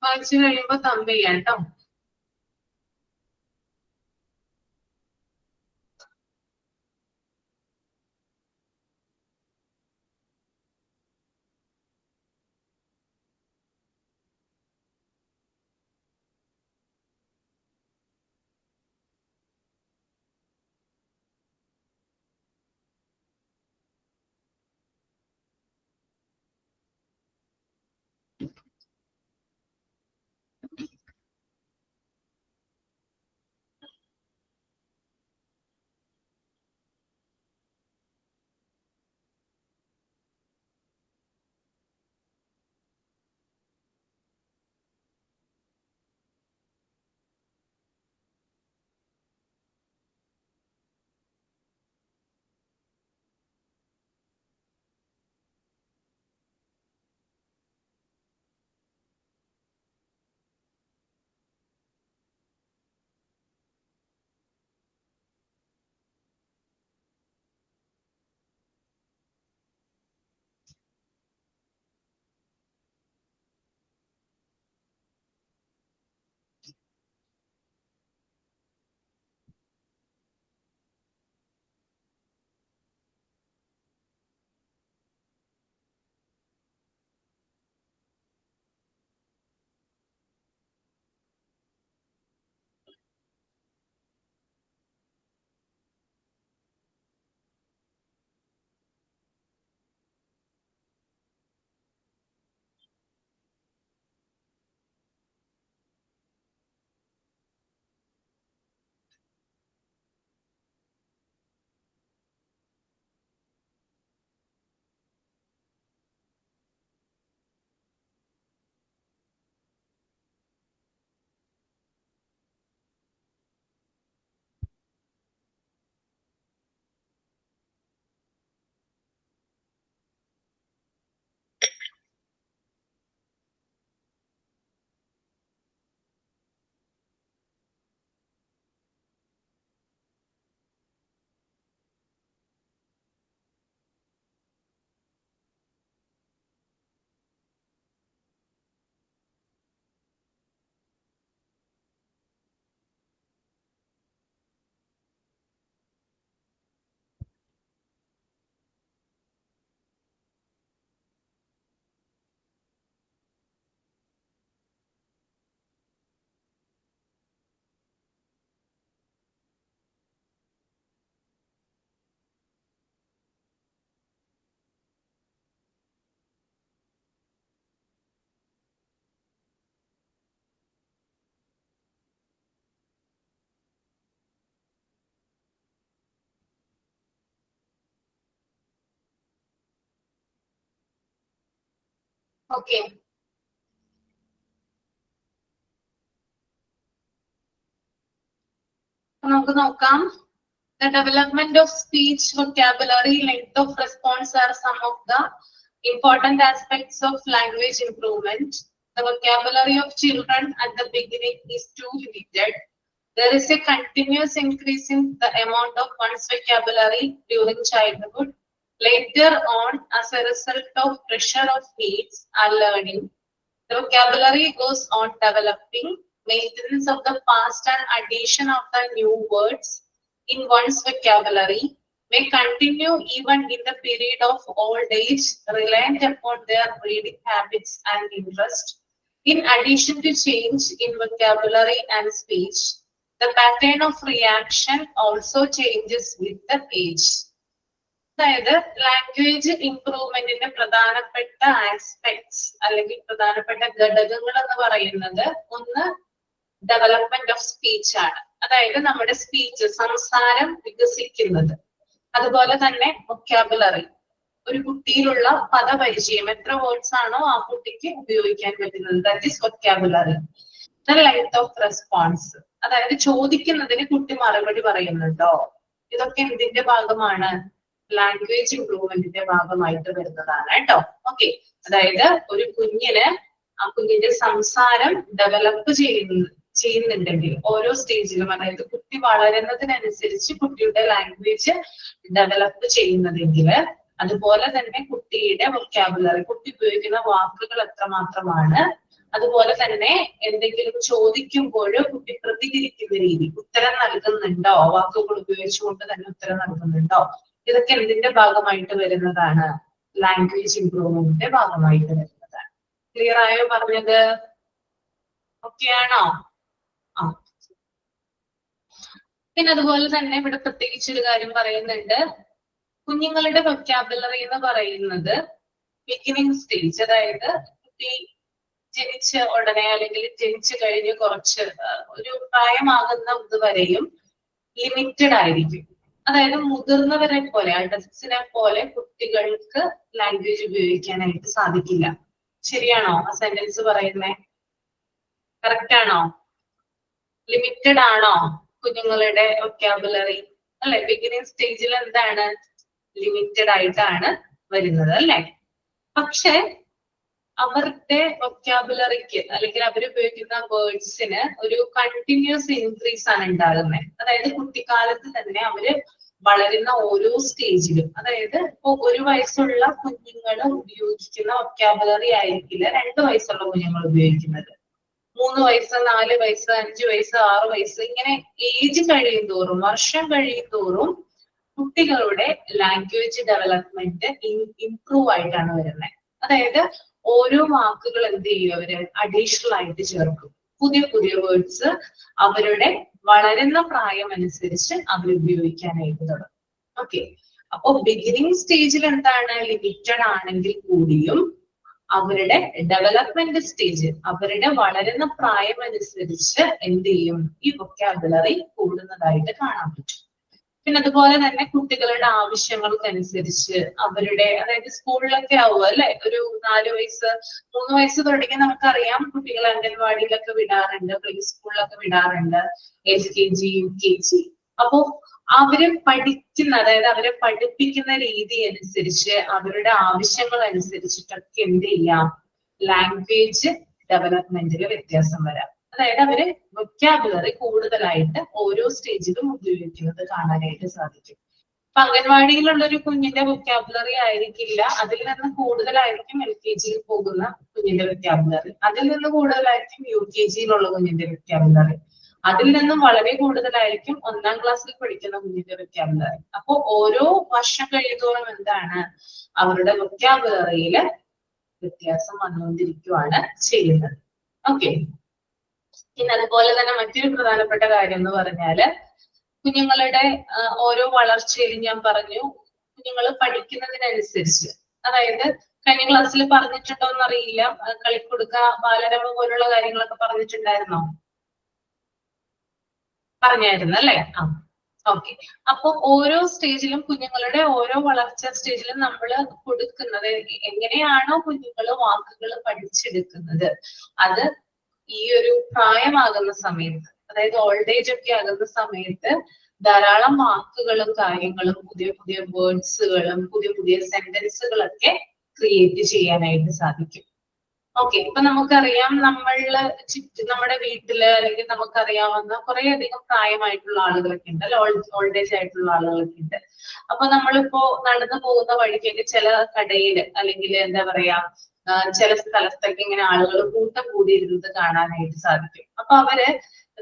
വായിച്ചു കഴിയുമ്പോ തമ്പ് ചെയ്യാം കേട്ടോ. ഓക്കെ. നമുക്ക് നോക്കാം. The development of speech, vocabulary, length of response are some of the important aspects of language improvement. The vocabulary of children at the beginning is too limited. There is a continuous increase in the amount of one's vocabulary during childhood. Later on, as a result of pressure of needs and learning, the vocabulary goes on developing. Maintenance of the past and addition of the new words in one's vocabulary may continue even in the period of old age, reliant upon their reading habits and interest. In addition to change in vocabulary and speech, the pattern of reaction also changes with the age. അതായത് language ഇംപ്രൂവ്മെന്റിന്റെ പ്രധാനപ്പെട്ട aspects അല്ലെങ്കിൽ പ്രധാനപ്പെട്ട ഘടകങ്ങൾ എന്ന് പറയുന്നത് ഒന്ന് development of speech ആണ്. അതായത് നമ്മുടെ സ്പീച്ച്, സംസാരം വികസിക്കുന്നത്. അതുപോലെ തന്നെ വൊക്കാബുലറി, ഒരു കുട്ടിയിലുള്ള പദപരിചയം, എത്ര വേർഡ്സ് ആണോ ആ കുട്ടിക്ക് ഉപയോഗിക്കാൻ പറ്റുന്നത്, that is vocabulary. Length of response, അതായത് ചോദിക്കുന്നതിന് കുട്ടി മറുപടി പറയുന്നുണ്ടോ. ഇതൊക്കെ എന്തിന്റെ ഭാഗമാണ്? ലാംഗ്വേജ് ഇംപ്രൂവ്മെന്റിന്റെ ഭാഗമായിട്ട് വരുന്നതാണ് കേട്ടോ. ഓക്കെ, അതായത് ഒരു കുഞ്ഞിന് ആ കുഞ്ഞിന്റെ സംസാരം ഡെവലപ്പ് ചെയ്യുന്നുണ്ടെങ്കിൽ ഓരോ സ്റ്റേജിലും, അതായത് കുട്ടി വളരുന്നതിനനുസരിച്ച് കുട്ടിയുടെ ലാംഗ്വേജ് ഡെവലപ്പ് ചെയ്യുന്നതെങ്കിൽ, അതുപോലെ തന്നെ കുട്ടിയുടെ വൊക്കാബുലറി, കുട്ടി ഉപയോഗിക്കുന്ന വാക്കുകൾ എത്രമാത്രമാണ്, അതുപോലെ തന്നെ എന്തെങ്കിലും ചോദിക്കുമ്പോൾ കുട്ടി പ്രതികരിക്കുന്ന രീതി, ഉത്തരം നൽകുന്നുണ്ടോ, വാക്കുകൾ ഉപയോഗിച്ചുകൊണ്ട് തന്നെ ഉത്തരം നൽകുന്നുണ്ടോ, ഇതൊക്കെ എന്തിന്റെ ഭാഗമായിട്ട് വരുന്നതാണ്? ലാംഗ്വേജ് ഇംപ്രൂവ്മെന്റിന്റെ ഭാഗമായിട്ട് വരുന്നതാണ്. ക്ലിയർ ആയോ പറഞ്ഞത്? ഓക്കെ ആണോ? ആ, പിന്നെ അതുപോലെ തന്നെ ഇവിടെ പ്രത്യേകിച്ചൊരു കാര്യം പറയുന്നുണ്ട്. കുഞ്ഞുങ്ങളുടെ വൊക്കാബുലറി എന്ന് പറയുന്നത് ബിഗിനിങ് സ്റ്റേജ്, അതായത് കുട്ടി ജനിച്ച ഉടനെ അല്ലെങ്കിൽ ജനിച്ചു കഴിഞ്ഞ് കുറച്ച് ഒരു പ്രായമാകുന്ന ഇതുവരെയും ലിമിറ്റഡ് ആയിരിക്കും. അതായത് മുതിർന്നവരെ പോലെ, അഡൽട്സിനെ പോലെ കുട്ടികൾക്ക് ലാംഗ്വേജ് ഉപയോഗിക്കാനായിട്ട് സാധിക്കില്ല. ശരിയാണോ ആ സെന്റൻസ് പറയുന്നേ? കറക്റ്റ് ആണോ? ലിമിറ്റഡ് ആണോ കുഞ്ഞുങ്ങളുടെ വൊക്കാബുലറി? അല്ലെ, ബിഗിനിങ് സ്റ്റേജിൽ എന്താണ്? ലിമിറ്റഡ് ആയിട്ടാണ് വരുന്നത് അല്ലെ. പക്ഷെ അവരുടെ വൊക്കാബുലറിക്ക് അല്ലെങ്കിൽ അവരുപയോഗിക്കുന്ന വേർഡ്സിന് ഒരു കണ്ടിന്യൂസ് ഇൻക്രീസ് ആണ് ഉണ്ടാകുന്നത്. അതായത് കുട്ടിക്കാലത്ത് തന്നെ അവര് വളരുന്ന ഓരോ സ്റ്റേജിലും, അതായത് ഇപ്പൊ 1 വയസ്സുള്ള കുഞ്ഞുങ്ങൾ ഉപയോഗിക്കുന്ന വൊക്കാബുലറി ആയിരിക്കില്ല 2 വയസ്സുള്ള കുഞ്ഞുങ്ങൾ ഉപയോഗിക്കുന്നത്. 3 വയസ്സ്, 4 വയസ്സ്, 5 വയസ്സ്, 6 വയസ്സ്, ഇങ്ങനെ ഏജ് കഴിയും തോറും, വർഷം കഴിയും തോറും കുട്ടികളുടെ ലാംഗ്വേജ് ഡെവലപ്മെന്റ് ഇംപ്രൂവ് ആയിട്ടാണ് വരുന്നത്. അതായത് ഓരോ വാക്കുകൾ എന്ത് ചെയ്യും, അവര് അഡീഷണൽ ആയിട്ട് ചേർക്കും. പുതിയ പുതിയ വേർഡ്സ് അവരുടെ വളരുന്ന പ്രായം അനുസരിച്ച് അവർ ഉപയോഗിക്കാനായിട്ട് തുടങ്ങും. ഓക്കെ, അപ്പൊ ബിഗിനിങ് സ്റ്റേജിൽ എന്താണ്? ലിമിറ്റഡ് ആണെങ്കിൽ കൂടിയും അവരുടെ ഡെവലപ്മെന്റ് സ്റ്റേജ്, അവരുടെ വളരുന്ന പ്രായം അനുസരിച്ച് എന്ത് ചെയ്യും, ഈ വൊക്കാബുലറി കൂടുന്നതായിട്ട് കാണാൻ പറ്റും. പിന്നെ അതുപോലെ തന്നെ കുട്ടികളുടെ ആവശ്യങ്ങൾക്കനുസരിച്ച് അവരുടെ, അതായത് സ്കൂളിലൊക്കെ ആവുക അല്ലെ, ഒരു 4 വയസ്സ് 3 വയസ്സ് തുടങ്ങി നമുക്കറിയാം കുട്ടികളെ അംഗൻവാടിയിലൊക്കെ വിടാറുണ്ട്, പ്രീ സ്കൂളിലൊക്കെ വിടാറുണ്ട്, LKG UKG. അപ്പോ അവര് പഠിക്കുന്ന, അതായത് അവരെ പഠിപ്പിക്കുന്ന രീതി അനുസരിച്ച് അവരുടെ ആവശ്യങ്ങൾ അനുസരിച്ചിട്ടൊക്കെ എന്ത് ചെയ്യാം, ലാംഗ്വേജ് ഡെവലപ്മെന്റിൽ വ്യത്യാസം വരാം. അതായത് അവര് വൊക്കാബുലറി കൂടുതലായിട്ട് ഓരോ സ്റ്റേജിലും ഉപയോഗിക്കുന്നത് കാണാനായിട്ട് സാധിക്കും. അപ്പൊ അംഗൻവാടിയിലുള്ള ഒരു കുഞ്ഞിന്റെ വൊക്കാബുലറി ആയിരിക്കില്ല, അതിൽ നിന്ന് കൂടുതലായിരിക്കും LKGയിൽ പോകുന്ന കുഞ്ഞിന്റെ വൊക്കാബുലറി, അതിൽ നിന്ന് കൂടുതലായിരിക്കും UKGയിലുള്ള കുഞ്ഞിന്റെ വൊക്കാബുലറി, അതിൽ നിന്നും വളരെ കൂടുതലായിരിക്കും 1ാം ക്ലാസ്സിൽ പഠിക്കുന്ന കുഞ്ഞിന്റെ വൊക്കാബുലറി. അപ്പൊ ഓരോ വർഷം കഴിയുന്നതോറും എന്താണ്, അവരുടെ വൊക്കാബുലറിയില് വ്യത്യാസം വന്നുകൊണ്ടിരിക്കുകയാണ് ചെയ്യുന്നത്. ഓക്കെ, പിന്നെ അതുപോലെ തന്നെ മറ്റൊരു പ്രധാനപ്പെട്ട കാര്യം എന്ന് പറഞ്ഞാല് കുഞ്ഞുങ്ങളുടെ ഓരോ വളർച്ചയിലും ഞാൻ പറഞ്ഞു, കുഞ്ഞുങ്ങൾ പഠിക്കുന്നതിനനുസരിച്ച്, അതായത് കഴിഞ്ഞ ക്ലാസ്സിൽ പറഞ്ഞിട്ടുണ്ടോ എന്നറിയില്ല, കളിക്കുടുക്ക, ബാലരമ പോലുള്ള കാര്യങ്ങളൊക്കെ പറഞ്ഞിട്ടുണ്ടായിരുന്നോ? പറഞ്ഞായിരുന്നു അല്ലെ? ആ, ഓക്കെ. അപ്പൊ ഓരോ സ്റ്റേജിലും, കുഞ്ഞുങ്ങളുടെ ഓരോ വളർച്ച സ്റ്റേജിലും നമ്മൾ കൊടുക്കുന്നത്, എങ്ങനെയാണോ കുഞ്ഞുങ്ങൾ വാക്കുകൾ പഠിച്ചെടുക്കുന്നത്, അത് ഈ ഒരു പ്രായമാകുന്ന സമയത്ത്, അതായത് ഓൾഡ് ഏജ് ഒക്കെ ആകുന്ന സമയത്ത് ധാരാളം വാക്കുകളും കാര്യങ്ങളും പുതിയ പുതിയ വേർഡ്സുകളും പുതിയ പുതിയ സെന്റൻസുകളൊക്കെ ക്രിയേറ്റ് ചെയ്യാനായിട്ട് സാധിക്കും. ഓക്കെ, ഇപ്പൊ നമുക്കറിയാം നമ്മുടെ വീട്ടില് അല്ലെങ്കിൽ നമുക്കറിയാവുന്ന കുറെ അധികം പ്രായമായിട്ടുള്ള ആളുകളൊക്കെ ഉണ്ട് അല്ലെ, ഓൾഡ് ഏജ് ആയിട്ടുള്ള ആളുകളൊക്കെ ഉണ്ട്. അപ്പൊ നമ്മളിപ്പോ നടന്നു പോകുന്ന വഴിക്കൊക്കെ ചില കടയില് അല്ലെങ്കിൽ എന്താ പറയാ ചില സ്ഥലത്തൊക്കെ ഇങ്ങനെ ആളുകൾ കൂട്ടം കൂടിയിരുന്നത് കാണാനായിട്ട് സാധിക്കും. അപ്പൊ അവര്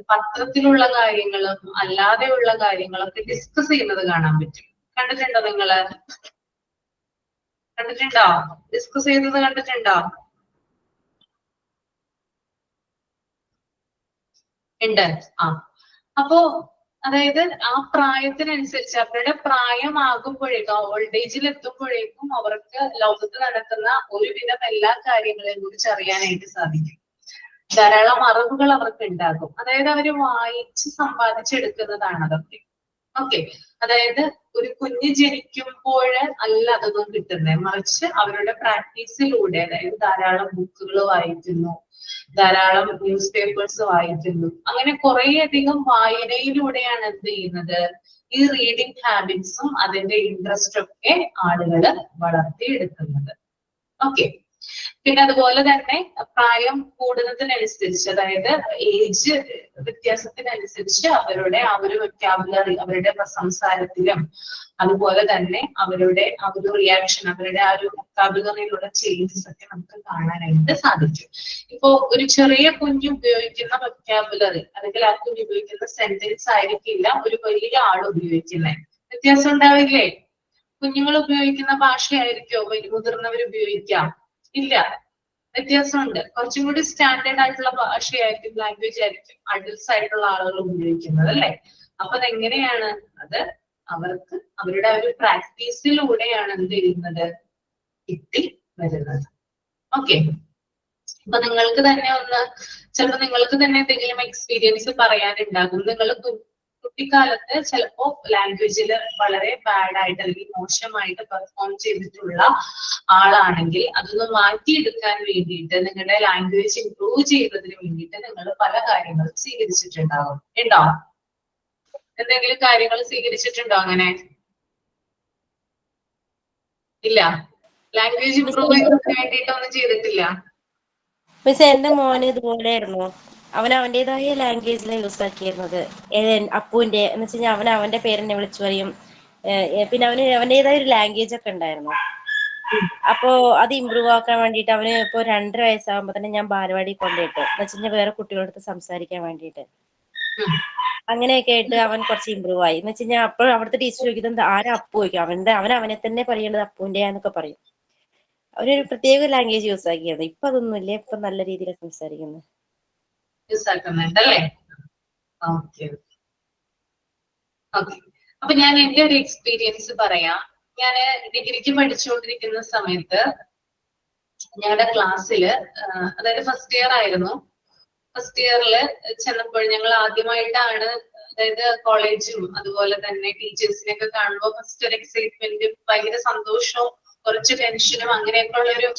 പത്രത്തിലുള്ള കാര്യങ്ങളും അല്ലാതെയുള്ള കാര്യങ്ങളൊക്കെ ഡിസ്കസ് ചെയ്യുന്നത് കാണാൻ പറ്റും. കണ്ടിട്ടുണ്ടോ നിങ്ങള്? കണ്ടിട്ടുണ്ടോ? ഡിസ്കസ് ചെയ്യുന്നത് കണ്ടിട്ടുണ്ടോ? ഉണ്ട്. അപ്പോ അതായത് ആ പ്രായത്തിനനുസരിച്ച് അവരുടെ പ്രായമാകുമ്പോഴേക്കും ഓൾഡ് ഏജിൽ എത്തുമ്പോഴേക്കും അവർക്ക് ലോകത്ത് നടക്കുന്ന ഒരുവിധം എല്ലാ കാര്യങ്ങളെയും കുറിച്ച് അറിയാനായിട്ട് സാധിക്കും. ധാരാളം അറിവുകൾ അവർക്ക് ഉണ്ടാകും. അതായത് അവര് വായിച്ച് സമ്പാദിച്ചെടുക്കുന്നതാണ് അതൊക്കെ. ഓക്കെ, അതായത് ഒരു കുഞ്ഞ് ജനിക്കുമ്പോൾ അല്ല അതൊന്നും കിട്ടുന്നത്, മറിച്ച് അവരുടെ പ്രാക്ടീസിലൂടെ, അതായത് ധാരാളം ബുക്കുകൾ വായിക്കുന്നു, ധാരാളം ന്യൂസ് പേപ്പേഴ്സ് വായിക്കുന്നു, അങ്ങനെ കുറെ അധികം വായനയിലൂടെയാണ് എന്ത് ചെയ്യുന്നത്, ഈ റീഡിങ് ഹാബിറ്റ്സും അതിന്റെ ഇൻട്രസ്റ്റ് ഒക്കെ ആളുകൾ വളർത്തിയെടുക്കുന്നത്. ഓക്കെ, പിന്നെ അതുപോലെ തന്നെ പ്രായം കൂടുന്നതിനനുസരിച്ച്, അതായത് ഏജ് വ്യത്യാസത്തിനനുസരിച്ച് അവരുടെ ആ ഒരു വൊക്കാബുലറി, അവരുടെ സംസാരത്തിലും അതുപോലെ തന്നെ അവരുടെ ആ ഒരു റിയാക്ഷൻ, അവരുടെ ആ ഒരു വൊക്കാബുലറിയിലുള്ള ചേഞ്ചസ് ഒക്കെ നമുക്ക് കാണാനായിട്ട് സാധിക്കും. ഇപ്പോ ഒരു ചെറിയ കുഞ്ഞ് ഉപയോഗിക്കുന്ന വൊക്കാബുലറി അല്ലെങ്കിൽ ആ കുഞ്ഞ് ഉപയോഗിക്കുന്ന സെന്റൻസ് ആയിരിക്കില്ല ഒരു വലിയ ആൾ ഉപയോഗിക്കുന്നത്. വ്യത്യാസം ഉണ്ടാവില്ലേ? കുഞ്ഞുങ്ങൾ ഉപയോഗിക്കുന്ന ഭാഷയായിരിക്കോ മുതിർന്നവർ ഉപയോഗിക്കാം? ഇല്ല, വ്യത്യാസമുണ്ട്. കുറച്ചും കൂടി സ്റ്റാൻഡേർഡ് ആയിട്ടുള്ള ഭാഷയായിരിക്കും, ലാംഗ്വേജ് ആയിരിക്കും അഡൽട്സ് ആയിട്ടുള്ള ആളുകൾ ഉപയോഗിക്കുന്നത് അല്ലെ. അപ്പൊ അതെങ്ങനെയാണ്? അത് അവർക്ക് അവരുടെ ഒരു പ്രാക്ടീസിലൂടെയാണ് എന്ത് ചെയ്യുന്നത്, കിട്ടി വരുന്നത്. ഓക്കെ, അപ്പൊ നിങ്ങൾക്ക് തന്നെ ചിലപ്പോൾ നിങ്ങൾക്ക് തന്നെ എന്തെങ്കിലും എക്സ്പീരിയൻസ് പറയാനുണ്ടാകും. നിങ്ങൾ കുട്ടിക്കാലത്ത് ചിലപ്പോ ലാംഗ്വേജിൽ വളരെ ബാഡ് ആയിട്ട് അല്ലെങ്കിൽ മോശമായിട്ട് പെർഫോം ചെയ്തിട്ടുള്ള ആളാണെങ്കിൽ അതൊന്ന് മാറ്റിയെടുക്കാൻ വേണ്ടിയിട്ട്, നിങ്ങളുടെ ലാംഗ്വേജ് ഇംപ്രൂവ് ചെയ്യുന്നതിന് വേണ്ടിയിട്ട് നിങ്ങൾ പല കാര്യങ്ങളും സ്വീകരിച്ചിട്ടുണ്ടാകും. ഉണ്ടോ? എന്തെങ്കിലും കാര്യങ്ങൾ സ്വീകരിച്ചിട്ടുണ്ടോ അങ്ങനെ? ഇല്ല, ലാംഗ്വേജ് ഇംപ്രൂവ് ചെയ്യുന്നതിന് വേണ്ടിയിട്ടൊന്നും ചെയ്തിട്ടില്ല. മിസ്, എന്റെ മോന് ഇതുപോലെയായിരുന്നു. അവൻ അവന്റേതായ ലാംഗ്വേജിലാണ് യൂസ് ആക്കിയിരുന്നത്. അപ്പുവിന്റെ എന്ന് വെച്ച് കഴിഞ്ഞാൽ അവൻ അവന്റെ പേരെന്നെ വിളിച്ചു പറയും. പിന്നെ അവന്റേതായ ഒരു ലാംഗ്വേജ് ഒക്കെ ഉണ്ടായിരുന്നു. അപ്പോ അത് ഇമ്പ്രൂവ് ആക്കാൻ വേണ്ടിയിട്ട് അവന് ഇപ്പൊ 2.5 വയസ്സാകുമ്പോ തന്നെ ഞാൻ ബാലവാടി കൊണ്ടുപോയിട്ട്, എന്ന് വെച്ച് കഴിഞ്ഞാൽ വേറെ കുട്ടികളടുത്ത് സംസാരിക്കാൻ വേണ്ടിയിട്ട്. അങ്ങനെയൊക്കെ ആയിട്ട് അവൻ കുറച്ച് ഇമ്പ്രൂവ് ആയി. എന്ന് വെച്ച് കഴിഞ്ഞാൽ അപ്പോൾ അവിടുത്തെ ടീച്ചർ ചോദിക്കുന്നത് ആരാ അപ്പു ചോദിക്കും. അവനെ തന്നെ പറയുന്നത് അപ്പുവിന്റെ എന്നൊക്കെ പറയും. അവരൊരു പ്രത്യേക ലാംഗ്വേജ് യൂസ് ആക്കിയത്. ഇപ്പൊ അതൊന്നുമില്ല, ഇപ്പൊ നല്ല രീതിയിൽ സംസാരിക്കുന്നത്. അപ്പൊ ഞാൻ എന്റെ ഒരു എക്സ്പീരിയൻസ് പറയാം. ഞാൻ ഡിഗ്രിക്ക് പഠിച്ചുകൊണ്ടിരിക്കുന്ന സമയത്ത് ഞങ്ങളുടെ ക്ലാസ്സില്, അതായത് ഫസ്റ്റ് ഇയർ ആയിരുന്നു, ഫസ്റ്റ് ഇയറിൽ ചെന്നപ്പോൾ ഞങ്ങൾ ആദ്യമായിട്ടാണ്, അതായത് കോളേജും അതുപോലെ തന്നെ ടീച്ചേഴ്സിനെയൊക്കെ കാണുമ്പോൾ ഫസ്റ്റ് ഒരു എക്സൈറ്റ്മെന്റും ഭയങ്കര സന്തോഷവും കുറച്ച് ടെൻഷനും അങ്ങനെയൊക്കെ ഉള്ളൊരു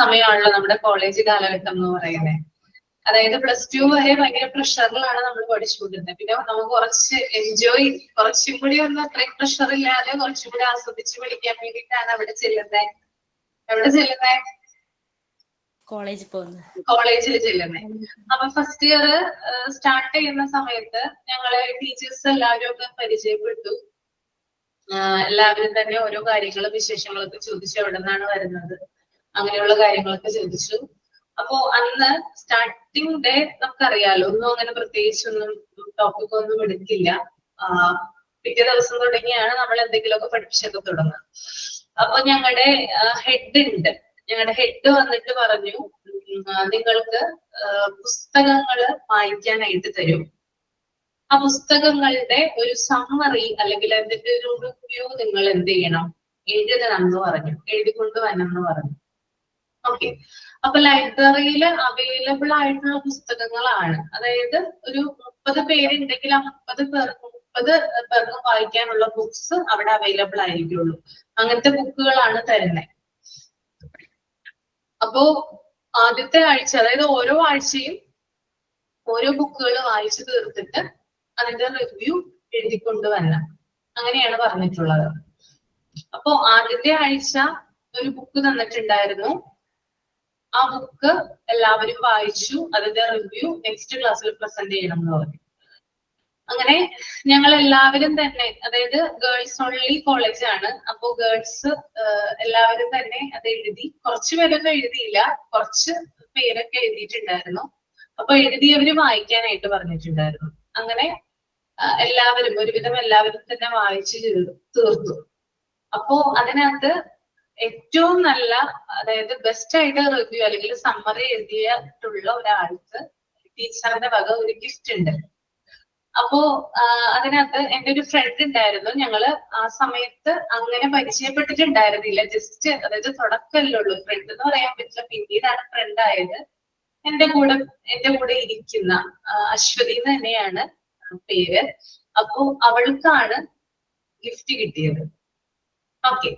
സമയമാണല്ലോ നമ്മുടെ കോളേജ് കാലഘട്ടം എന്ന് പറയുന്നത്. അതായത് +2 വരെ ഭയങ്കര പ്രഷറിലാണ് നമ്മൾ പഠിച്ചുകൊണ്ടിരുന്നത്. പിന്നെ നമുക്ക് കുറച്ച് എൻജോയ്, കുറച്ചും കൂടി ഒന്ന് അത്രയും പ്രഷർ ഇല്ലാതെ കുറച്ചും കൂടി ആസ്വദിച്ച് പഠിക്കാൻ വേണ്ടിയിട്ടാണ് അവിടെ ചെല്ലുന്നത്. എവിടെ ചെല്ലുന്നത്? കോളേജിൽ ചെല്ലുന്നത്. അപ്പൊ ഫസ്റ്റ് ഇയർ സ്റ്റാർട്ട് ചെയ്യുന്ന സമയത്ത് ഞങ്ങളെ ടീച്ചേഴ്സ് എല്ലാവരും ഒക്കെ പരിചയപ്പെട്ടു. എല്ലാവരും തന്നെ ഓരോ കാര്യങ്ങളും വിശേഷങ്ങളൊക്കെ ചോദിച്ചു, എവിടെ നിന്നാണ് വരുന്നത്, അങ്ങനെയുള്ള കാര്യങ്ങളൊക്കെ ചോദിച്ചു. അപ്പോ അന്ന് സ്റ്റാർട്ടിങ് ഡേ നമുക്കറിയാലോ, ഒന്നും അങ്ങനെ പ്രത്യേകിച്ചൊന്നും ടോപ്പിക് ഒന്നും എടുക്കില്ല. പിറ്റേ ദിവസം തുടങ്ങിയാണ് നമ്മൾ എന്തെങ്കിലുമൊക്കെ പഠിപ്പിച്ചൊക്കെ തുടങ്ങുക. അപ്പൊ ഞങ്ങളുടെ ഹെഡ് വന്നിട്ട് പറഞ്ഞു, നിങ്ങൾക്ക് പുസ്തകങ്ങൾ വായിക്കാനായിട്ട് തരും. ആ പുസ്തകങ്ങളുടെ ഒരു സമ്മറി അല്ലെങ്കിൽ അതിന്റെ ഒരു റിവ്യൂ നിങ്ങൾ എന്ത് ചെയ്യണം, എഴുതണം എന്ന് പറഞ്ഞു, എഴുതിക്കൊണ്ട് വരണം എന്ന് പറഞ്ഞു. ഓക്കെ, അപ്പൊ ലൈബ്രറിയിൽ അവൈലബിൾ ആയിട്ടുള്ള പുസ്തകങ്ങളാണ്, അതായത് ഒരു 30 പേരുണ്ടെങ്കിൽ ആ 30 പേർക്ക് വായിക്കാനുള്ള ബുക്സ് അവിടെ അവൈലബിൾ ആയിരിക്കുള്ളൂ. അങ്ങനത്തെ ബുക്കുകളാണ് തരുന്നത്. അപ്പോ ആദ്യത്തെ ആഴ്ച, അതായത് ഓരോ ആഴ്ചയും ഓരോ ബുക്കുകൾ വായിച്ചു തീർത്തിട്ട് അതിന്റെ റിവ്യൂ എഴുതിക്കൊണ്ടുവരണം. അങ്ങനെയാണ് പറഞ്ഞിട്ടുള്ളത്. അപ്പോ ആദ്യത്തെ ആഴ്ച ഒരു ബുക്ക് തന്നിട്ടുണ്ടായിരുന്നു. ആ ബുക്ക് എല്ലാവരും വായിച്ചു. അതിന്റെ റിവ്യൂ നെക്സ്റ്റ് ക്ലാസ്സിൽ പ്രസന്റ് ചെയ്യണം എന്ന് പറഞ്ഞു. അങ്ങനെ ഞങ്ങൾ എല്ലാവരും തന്നെ, അതായത് ഗേൾസ് ഓൺലി കോളേജ് ആണ്, അപ്പോ ഗേൾസ് എല്ലാവരും തന്നെ അത് എഴുതി. കുറച്ചു പേരൊന്നും എഴുതിയില്ല, കുറച്ച് പേരൊക്കെ എഴുതിയിട്ടുണ്ടായിരുന്നു. അപ്പൊ എഴുതിയവര് വായിക്കാനായിട്ട് പറഞ്ഞിട്ടുണ്ടായിരുന്നു. അങ്ങനെ എല്ലാവരും, ഒരുവിധം എല്ലാവരും തന്നെ വായിച്ചു തീർത്തു. അപ്പോ അതിനകത്ത് ഏറ്റവും നല്ല, അതായത് ബെസ്റ്റ് ആയിട്ട് റിവ്യൂ അല്ലെങ്കിൽ സമ്മറി എഴുതിയിട്ടുള്ള ഒരാൾക്ക് ടീച്ചറിന്റെ വക ഒരു ഗിഫ്റ്റ് ഉണ്ട്. അപ്പോ അതിനകത്ത് എന്റെ ഒരു ഫ്രണ്ട് ഉണ്ടായിരുന്നു. ഞങ്ങള് ആ സമയത്ത് അങ്ങനെ പരിചയപ്പെട്ടിട്ടുണ്ടായിരുന്നില്ല. ജസ്റ്റ്, അതായത് തുടക്കമല്ലേ ഉള്ളൂ, ഫ്രണ്ട് എന്ന് പറയാൻ പറ്റില്ല. പിന്നീടാണ് ഫ്രണ്ട് ആയത്. എന്റെ കൂടെ ഇരിക്കുന്ന അശ്വതി എന്ന് തന്നെയാണ് പേര്. അപ്പോ അവൾക്കാണ് ഗിഫ്റ്റ് കിട്ടിയത്. ഓക്കെ.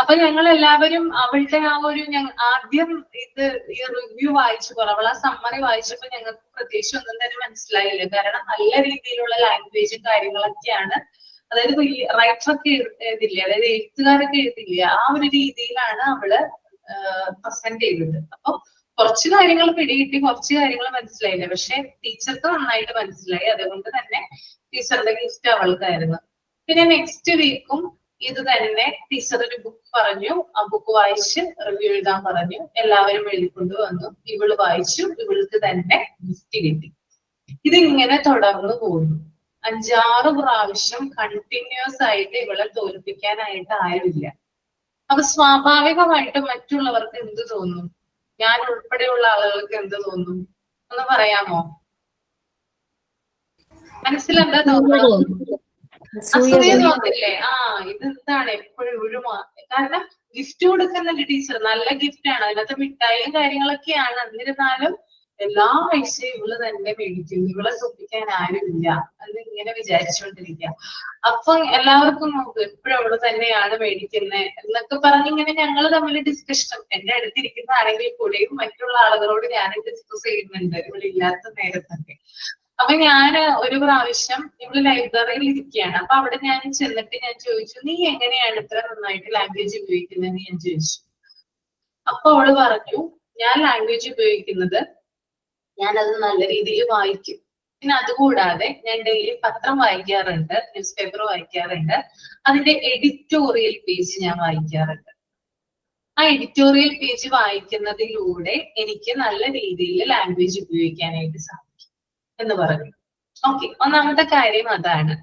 അപ്പൊ ഞങ്ങൾ എല്ലാവരും അവളുടെ ആ ഒരു, ആദ്യം ഈ റിവ്യൂ വായിച്ചപ്പോൾ, അവൾ ആ സമ്മറി വായിച്ചപ്പോൾ ഞങ്ങൾക്ക് പ്രത്യേകിച്ച് ഒന്നും തന്നെ മനസ്സിലായില്ല. കാരണം നല്ല രീതിയിലുള്ള ലാംഗ്വേജും കാര്യങ്ങളൊക്കെയാണ്, അതായത് റൈറ്ററൊക്കെ എഴുതില്ലേ, അതായത് എഴുത്തുകാരൊക്കെ എഴുതില്ലേ, ആ ഒരു രീതിയിലാണ് അവള് പ്രസന്റ് ചെയ്തത്. അപ്പൊ കുറച്ച് കാര്യങ്ങൾ പിടികിട്ടി, കുറച്ച് കാര്യങ്ങൾ മനസ്സിലായില്ല. പക്ഷെ ടീച്ചർക്ക് നന്നായിട്ട് മനസ്സിലായി. അതുകൊണ്ട് തന്നെ ടീച്ചറുടെ ഗിഫ്റ്റ് അവൾക്കായിരുന്നു. പിന്നെ നെക്സ്റ്റ് വീക്കും ഇത് തന്നെ ടീച്ചർ ഒരു ബുക്ക് പറഞ്ഞു. ആ ബുക്ക് വായിച്ച് റിവ്യൂ എഴുതാൻ പറഞ്ഞു. എല്ലാവരും എഴുതിക്കൊണ്ട് വന്നു. ഇവള് വായിച്ചു, ഇവൾക്ക് തന്നെ ഗിഫ്റ്റ് കിട്ടി. ഇതിങ്ങനെ തുടർന്നു പോകുന്നു. 5-6 പ്രാവശ്യം കണ്ടിന്യൂസ് ആയിട്ട് ഇവളെ തോൽപ്പിക്കാനായിട്ട് ആരുമില്ല. അപ്പൊ സ്വാഭാവികമായിട്ടും മറ്റുള്ളവർക്ക് എന്ത് തോന്നും? ഞാൻ ഉൾപ്പെടെയുള്ള ആളുകൾക്ക് എന്ത് തോന്നും? ഒന്ന് പറയാമോ? മനസ്സിലെന്താ തോന്നുന്നത്? അസൂയ തോന്നില്ലേ? ഇതെന്താണ് എപ്പോഴും കാരണം ഗിഫ്റ്റ് കൊടുക്കുന്ന ടീച്ചർ നല്ല ഗിഫ്റ്റ് ആണ്, അതിനകത്ത് മിഠായിയും കാര്യങ്ങളൊക്കെയാണ്. എന്നിരുന്നാലും എല്ലാ ആഴ്ചയും ഇവള് തന്നെ മേടിക്കും, ഇവളെ തോൽപ്പിക്കാൻ ആരുമില്ല എന്ന് ഇങ്ങനെ വിചാരിച്ചുകൊണ്ടിരിക്കുക. അപ്പൊ എല്ലാവർക്കും നോക്കും എപ്പോഴും അവള് തന്നെയാണ് മേടിക്കുന്നത് എന്നൊക്കെ പറഞ്ഞിങ്ങനെ ഞങ്ങൾ തമ്മിൽ ഡിസ്കഷൻ, എന്റെ അടുത്തിരിക്കുന്ന ആരെങ്കിൽ കൂടെയും മറ്റുള്ള ആളുകളോട് ഞാൻ ഡിസ്കസ് ചെയ്യുന്നുണ്ട് ഇവളില്ലാത്ത നേരത്തൊക്കെ. അപ്പൊ ഞാൻ ഒരു പ്രാവശ്യം ഇവള് ലൈബ്രറിയിൽ ഇരിക്കുകയാണ്. അപ്പൊ അവിടെ ഞാൻ ചെന്നിട്ട് ഞാൻ ചോദിച്ചു, നീ എങ്ങനെയാണ് ഇത്ര നന്നായിട്ട് ലാംഗ്വേജ് ഉപയോഗിക്കുന്നതെന്ന് ഞാൻ ചോദിച്ചു. അപ്പൊ അവള് പറഞ്ഞു, ഞാൻ ലാംഗ്വേജ് ഉപയോഗിക്കുന്നത്, ഞാനത് നല്ല രീതിയിൽ വായിക്കും. പിന്നെ അതുകൂടാതെ ഞാൻ ഡെയിലി പത്രം വായിക്കാറുണ്ട്, ന്യൂസ് പേപ്പർ വായിക്കാറുണ്ട്. അതിന്റെ എഡിറ്റോറിയൽ പേജ് ഞാൻ വായിക്കാറുണ്ട്. ആ എഡിറ്റോറിയൽ പേജ് വായിക്കുന്നതിലൂടെ എനിക്ക് നല്ല രീതിയിൽ ലാംഗ്വേജ് ഉപയോഗിക്കാനായിട്ട് സാധിക്കും എന്ന് പറഞ്ഞു. ഓക്കെ, ഒന്നാമത്തെ കാര്യം അതാണ്.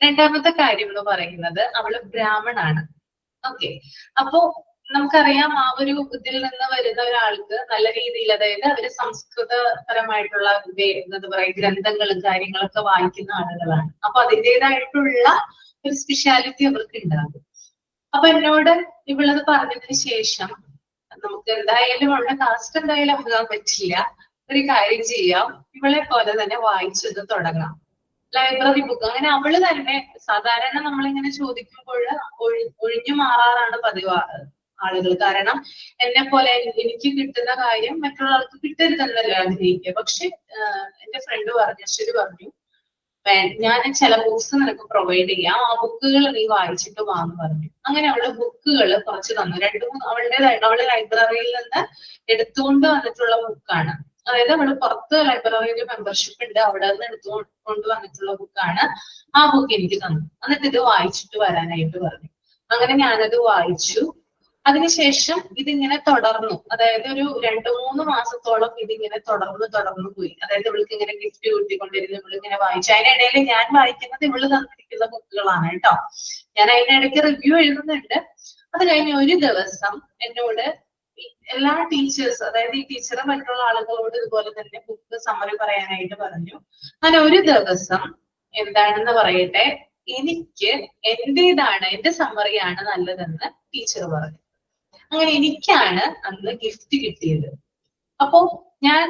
രണ്ടാമത്തെ കാര്യം എന്ന് പറയുന്നത്, അവള് ബ്രാഹ്മണാണ്. ഓക്കെ, അപ്പോ നമുക്കറിയാം ആ ഒരു ഇതിൽ നിന്ന് വരുന്ന ഒരാൾക്ക് നല്ല രീതിയിൽ, അതായത് അവര് സംസ്കൃതപരമായിട്ടുള്ള എന്താ പറയുക ഗ്രന്ഥങ്ങളും കാര്യങ്ങളൊക്കെ വായിക്കുന്ന ആളുകളാണ്. അപ്പൊ അതിൻ്റെതായിട്ടുള്ള ഒരു സ്പെഷ്യാലിറ്റി അവർക്ക് ഉണ്ടാകും. അപ്പൊ എന്നോട് ഇവളത് പറഞ്ഞതിന് ശേഷം, നമുക്ക് എന്തായാലും അവളുടെ കാസ്റ്റ് എന്തായാലും ആകാൻ പറ്റില്ല, ഒരു കാര്യം ചെയ്യാം, ഇവളെ പോലെ തന്നെ വായിച്ചത് തുടങ്ങാം, ലൈബ്രറി ബുക്ക്. അങ്ങനെ അവള് തന്നെ, സാധാരണ നമ്മളിങ്ങനെ ചോദിക്കുമ്പോൾ ഒഴിഞ്ഞു മാറാറാണ് പതിവ് ആളുകൾ. കാരണം എന്നെ പോലെ എനിക്ക് കിട്ടുന്ന കാര്യം മറ്റുള്ള ആൾക്ക് കിട്ടരുതെന്നല്ലേ ആഗ്രഹിക്കുക. പക്ഷെ എന്റെ ഫ്രണ്ട് പറഞ്ഞു, അശ്വതി പറഞ്ഞു, ഞാൻ ചില ബുക്സ് നിനക്ക് പ്രൊവൈഡ് ചെയ്യാം, ആ ബുക്കുകൾ നീ വായിച്ചിട്ട് വാന്ന് പറഞ്ഞു. അങ്ങനെ അവള് ബുക്കുകൾ കുറച്ച് തന്നു. 2-3 അവളുടെ ലൈബ്രറിയിൽ നിന്ന് എടുത്തുകൊണ്ട് വന്നിട്ടുള്ള ബുക്കാണ്. അതായത് അവള് പുറത്ത് ലൈബ്രറിയിൽ മെമ്പർഷിപ്പ് ഉണ്ട്, അവിടെ നിന്ന് എടുത്തുകൊണ്ട് വന്നിട്ടുള്ള ബുക്കാണ്. ആ ബുക്ക് എനിക്ക് തന്നു. എന്നിട്ട് ഇത് വായിച്ചിട്ട് വരാനായിട്ട് പറഞ്ഞു. അങ്ങനെ ഞാനത് വായിച്ചു. അതിനുശേഷം ഇതിങ്ങനെ തുടർന്നു. അതായത് ഒരു 2-3 മാസത്തോളം ഇതിങ്ങനെ തുടർന്നു പോയി. അതായത് ഇവൾക്ക് ഇങ്ങനെ ഗിഫ്റ്റ് കിട്ടിക്കൊണ്ടിരുന്നു, ഇവളിങ്ങനെ വായിച്ചു. അതിനിടയിൽ ഞാൻ വായിക്കുന്നത് ഇവള് തന്നിരിക്കുന്ന ബുക്കുകളാണ് കേട്ടോ. ഞാൻ അതിനിടയ്ക്ക് റിവ്യൂ എഴുതുന്നുണ്ട്. അത് കഴിഞ്ഞ് ഒരു ദിവസം എന്നോട് എല്ലാ ടീച്ചേഴ്സ്, അതായത് ഈ ടീച്ചറെ മറ്റുള്ള ആളുകളോട് ഇതുപോലെ തന്നെ ബുക്ക് സമ്മറി പറയാനായിട്ട് പറഞ്ഞു. അങ്ങനെ ഒരു ദിവസം എന്താണെന്ന് പറയട്ടെ, എനിക്ക് എന്റെ സമ്മറിയാണ് നല്ലതെന്ന് ടീച്ചർ പറഞ്ഞു. അങ്ങനെ എനിക്കാണ് അന്ന് ഗിഫ്റ്റ് കിട്ടിയത്. അപ്പോ ഞാൻ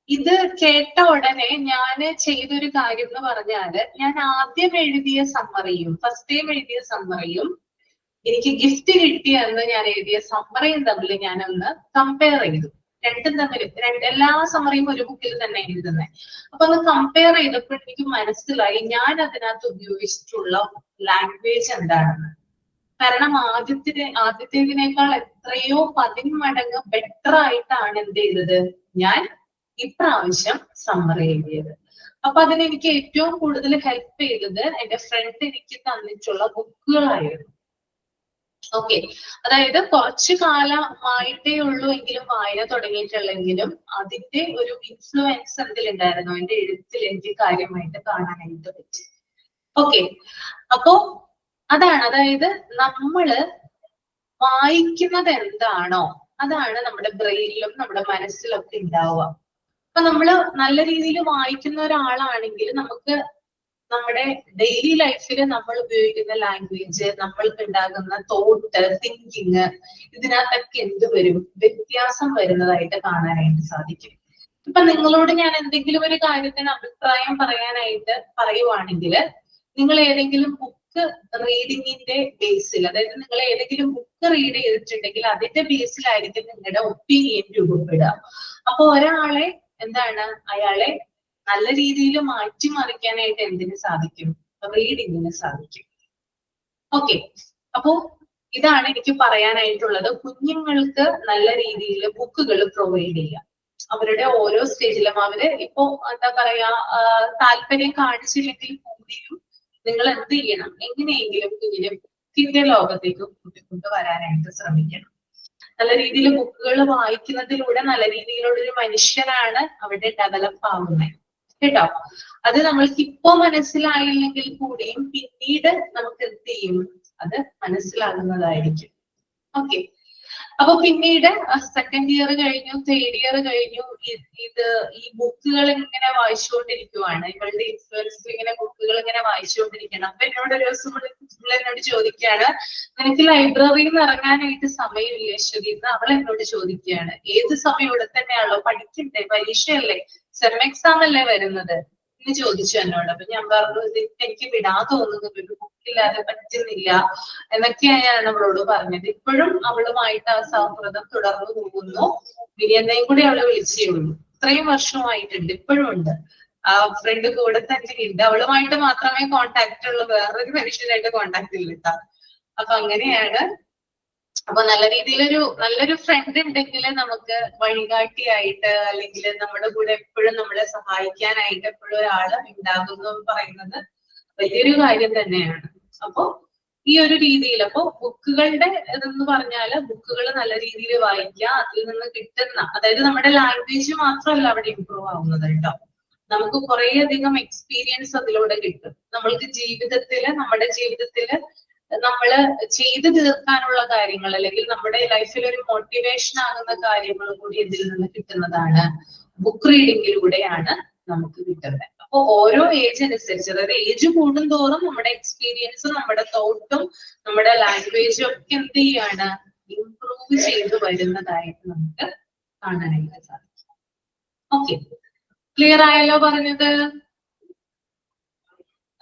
ഇത് കേട്ട ഉടനെ ഞാൻ ചെയ്തൊരു കാര്യം എന്ന് പറഞ്ഞാല്, ഞാൻ ആദ്യം എഴുതിയ സമ്മറിയും ഫസ്റ്റ് ടൈം എഴുതിയ സമ്മറിയും എനിക്ക് ഗിഫ്റ്റ് കിട്ടിയെന്ന് ഞാൻ എഴുതിയ സമ്മറിയും തമ്മിൽ ഞാനൊന്ന് കമ്പയർ ചെയ്തു. രണ്ടും തമ്മിൽ എല്ലാ സമ്മറിയും ഒരു ബുക്കിൽ തന്നെ എഴുതുന്നത്. അപ്പൊ അത് കമ്പയർ ചെയ്തപ്പോൾ എനിക്ക് മനസ്സിലായി ഞാൻ അതിനകത്ത് ഉപയോഗിച്ചിട്ടുള്ള ലാംഗ്വേജ് എന്താണെന്ന്. കാരണം ആദ്യത്തേതിനേക്കാൾ എത്രയോ 10 മടങ്ങ് ബെറ്റർ ആയിട്ടാണ് എന്ത് ചെയ്തത് ഞാൻ ഇപ്രാവശ്യം സമ്മറി എഴുതിയത്. അപ്പൊ അതിനെനിക്ക് ഏറ്റവും കൂടുതൽ ഹെൽപ്പ് ചെയ്തത് എന്റെ ഫ്രണ്ട് എനിക്ക് തന്നിട്ടുള്ള ബുക്കുകളായിരുന്നു. ഓക്കെ, അതായത് കുറച്ചു കാലമായിട്ടേ ഉള്ളൂ എങ്കിലും വായന തുടങ്ങിയിട്ടുള്ളെങ്കിലും അതിന്റെ ഒരു ഇൻഫ്ലുവൻസ് എന്തിലുണ്ടായിരുന്നു, എന്റെ എഴുത്തിൽ എനിക്ക് കാര്യമായിട്ട് കാണാനായിട്ട് പറ്റി. ഓക്കെ, അപ്പോ അതാണ്, അതായത് നമ്മള് വായിക്കുന്നത് എന്താണോ അതാണ് നമ്മുടെ ബ്രെയിനിലും നമ്മുടെ മനസ്സിലൊക്കെ ഉണ്ടാവുക. അപ്പൊ നമ്മള് നല്ല രീതിയിൽ വായിക്കുന്ന ഒരാളാണെങ്കിൽ നമുക്ക് നമ്മുടെ ഡെയിലി ലൈഫിൽ നമ്മൾ ഉപയോഗിക്കുന്ന ലാംഗ്വേജ്, നമ്മൾക്ക് ഉണ്ടാകുന്ന തോട്ട്, തിങ്കിങ്, ഇതിനകത്തൊക്കെ എന്ത് വരും, വ്യത്യാസം വരുന്നതായിട്ട് കാണാനായിട്ട് സാധിക്കും. ഇപ്പൊ നിങ്ങളോട് ഞാൻ എന്തെങ്കിലും ഒരു കാര്യത്തിന് അഭിപ്രായം പറയാനായിട്ട് പറയുവാണെങ്കിൽ നിങ്ങൾ ഏതെങ്കിലും ബുക്ക് റീഡിങ്ങിന്റെ ബേസിൽ, അതായത് നിങ്ങൾ ഏതെങ്കിലും ബുക്ക് റീഡ് ചെയ്തിട്ടുണ്ടെങ്കിൽ അതിന്റെ ബേസിലായിരിക്കും നിങ്ങളുടെ ഒപ്പീനിയൻ രൂപപ്പെടുക. അപ്പൊ ഒരാളെ എന്താണ്, അയാളെ നല്ല രീതിയിൽ മാറ്റിമറിക്കാനായിട്ട് എന്തിനു സാധിക്കും, റീഡിങ്ങിന് സാധിക്കും. ഓക്കെ, അപ്പോ ഇതാണ് എനിക്ക് പറയാനായിട്ടുള്ളത്. കുഞ്ഞുങ്ങൾക്ക് നല്ല രീതിയിൽ ബുക്കുകൾ പ്രൊവൈഡ് ചെയ്യാം. അവരുടെ ഓരോ സ്റ്റേജിലും അവര് ഇപ്പോ എന്താ പറയാ താല്പര്യം കാണിച്ചില്ലെങ്കിൽ കൂടിയും നിങ്ങൾ എന്ത് ചെയ്യണം, എങ്ങനെയെങ്കിലും കുഞ്ഞിനെ ബുക്കിന്റെ ലോകത്തേക്ക് കൂട്ടിക്കൊണ്ട് വരാനായിട്ട് ശ്രമിക്കണം. നല്ല രീതിയിൽ ബുക്കുകൾ വായിക്കുന്നതിലൂടെ നല്ല രീതിയിലുള്ള ഒരു മനുഷ്യനാണ് അവിടെ ഡെവലപ്പ് ആവുന്നത് കേട്ടോ. അത് നമ്മൾക്ക് ഇപ്പോ മനസ്സിലായില്ലെങ്കിൽ കൂടിയും പിന്നീട് നമുക്ക് എന്ത് ചെയ്യും, അത് മനസ്സിലാകുന്നതായിരിക്കും. ഓക്കെ, അപ്പൊ പിന്നീട് സെക്കൻഡ് ഇയർ കഴിഞ്ഞു, തേർഡ് ഇയർ കഴിഞ്ഞു, ഈ ബുക്കുകൾ ഇങ്ങനെ വായിച്ചുകൊണ്ടിരിക്കുവാണ്. ഇവളുടെ ഇൻഫ്ലുവൻസിൽ ഇങ്ങനെ ബുക്കുകൾ ഇങ്ങനെ വായിച്ചുകൊണ്ടിരിക്കണം. അപ്പൊ എന്നോട് ഒരു ദിവസം എന്നോട് ചോദിക്കുകയാണ്, നിനക്ക് ലൈബ്രറിയിൽ നിന്ന് ഇറങ്ങാനായിട്ട് സമയമില്ല അശ്വതി എന്ന് അവൾ എന്നോട് ചോദിക്കുകയാണ്. ഏത് സമയം ഇവിടെ തന്നെയാണല്ലോ, പഠിക്കണ്ടേ, പരീക്ഷയല്ലേ, സെം എക്സാം അല്ലേ വരുന്നത് എന്ന് ചോദിച്ചു എന്നോട്. അപ്പൊ ഞാൻ പറഞ്ഞു, ഇത് എനിക്ക് വിടാൻ തോന്നുന്നത്, ഒരു ബുക്കില്ലാതെ പറ്റുന്നില്ല എന്നൊക്കെയാണ് ഞാൻ അവളോട് പറഞ്ഞത്. ഇപ്പോഴും അവളുമായിട്ട് ആ സൗഹൃദം തുടർന്നു പോകുന്നു. വിനിയനെയും കൂടി അവളെ വിളിച്ചേ ഉള്ളൂ. ഇത്രയും വർഷമായിട്ടുണ്ട്, ഇപ്പോഴും ഉണ്ട്. ആ ഫ്രണ്ട് കൂടെ തന്നെ ഉണ്ട്. അവളുമായിട്ട് മാത്രമേ കോണ്ടാക്ട് ഉള്ളൂ, വേറൊരു മനുഷ്യനായിട്ട് കോണ്ടാക്ട് ഇല്ല കേട്ടോ. അപ്പൊ അങ്ങനെയാണ്. അപ്പൊ നല്ല രീതിയിലൊരു നല്ലൊരു ഫ്രണ്ട് ഉണ്ടെങ്കിൽ നമുക്ക് വഴികാട്ടിയായിട്ട്, അല്ലെങ്കിൽ നമ്മുടെ കൂടെ എപ്പോഴും നമ്മളെ സഹായിക്കാനായിട്ട് എപ്പോഴും ഒരാള് ഉണ്ടാകുന്നു എന്ന് പറയുന്നത് വലിയൊരു കാര്യം തന്നെയാണ്. അപ്പൊ ഈ ഒരു രീതിയിൽ, അപ്പൊ ബുക്കുകളുടെ ഇതെന്ന് പറഞ്ഞാല് ബുക്കുകൾ നല്ല രീതിയിൽ വായിക്കുക, അതിൽ നിന്ന് കിട്ടുന്ന, അതായത് നമ്മുടെ ലാംഗ്വേജ് മാത്രമല്ല അവിടെ ഇമ്പ്രൂവ് ആവുന്നത് കേട്ടോ. നമുക്ക് കുറെ അധികം എക്സ്പീരിയൻസ് അതിലൂടെ കിട്ടും. നമ്മൾക്ക് നമ്മുടെ ജീവിതത്തില് നമ്മള് ചെയ്തു തീർക്കാനുള്ള കാര്യങ്ങൾ, അല്ലെങ്കിൽ നമ്മുടെ ലൈഫിൽ ഒരു മോട്ടിവേഷൻ ആകുന്ന കാര്യങ്ങൾ കൂടി ഇതിൽ നിന്ന് കിട്ടുന്നതാണ്. ബുക്ക് റീഡിങ്ങിലൂടെയാണ് നമുക്ക് കിട്ടുന്നത്. അപ്പൊ ഓരോ ഏജ് അനുസരിച്ച്, അതായത് ഏജ് കൂടും തോറും നമ്മുടെ എക്സ്പീരിയൻസും നമ്മുടെ തോട്ടും നമ്മുടെ ലാംഗ്വേജും ഒക്കെ എന്ത് ചെയ്യാണ്, ഇംപ്രൂവ് ചെയ്ത് വരുന്നതായിട്ട് നമുക്ക് കാണാനായിട്ട് സാധിക്കും. ഓക്കെ, ക്ലിയർ ആയല്ലോ പറഞ്ഞത്?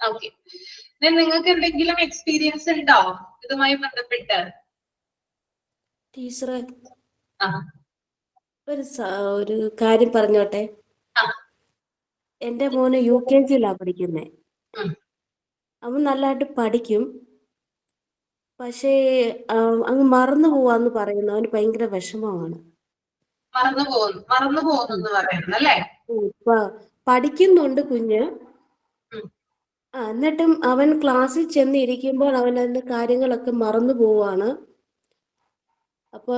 ഓക്കെ, നിങ്ങൾക്ക് എന്തെങ്കിലും എക്സ്പീരിയൻസ് ഉണ്ടോ ഇതുമായി ബന്ധപ്പെട്ട്? ടീച്ചറെ ഒരു കാര്യം പറഞ്ഞോട്ടെ. എന്റെ മോന് UKG പഠിക്കുന്നേ. അവൻ നല്ലതായിട്ട് പഠിക്കും, പക്ഷേ അങ്ങ് മറന്നു പോവാന്ന് പറയുന്നു. അവന് ഭയങ്കര വിഷമമാണ്. മറന്നു പോകുന്നു പറയുന്നത് അല്ലേ? പഠിക്കുന്നുണ്ട് കുഞ്ഞ്. എന്നിട്ടും അവൻ ക്ലാസ്സിൽ ചെന്നിരിക്കുമ്പോൾ അവൻ അതിന്റെ കാര്യങ്ങളൊക്കെ മറന്നു പോവാണ്. അപ്പൊ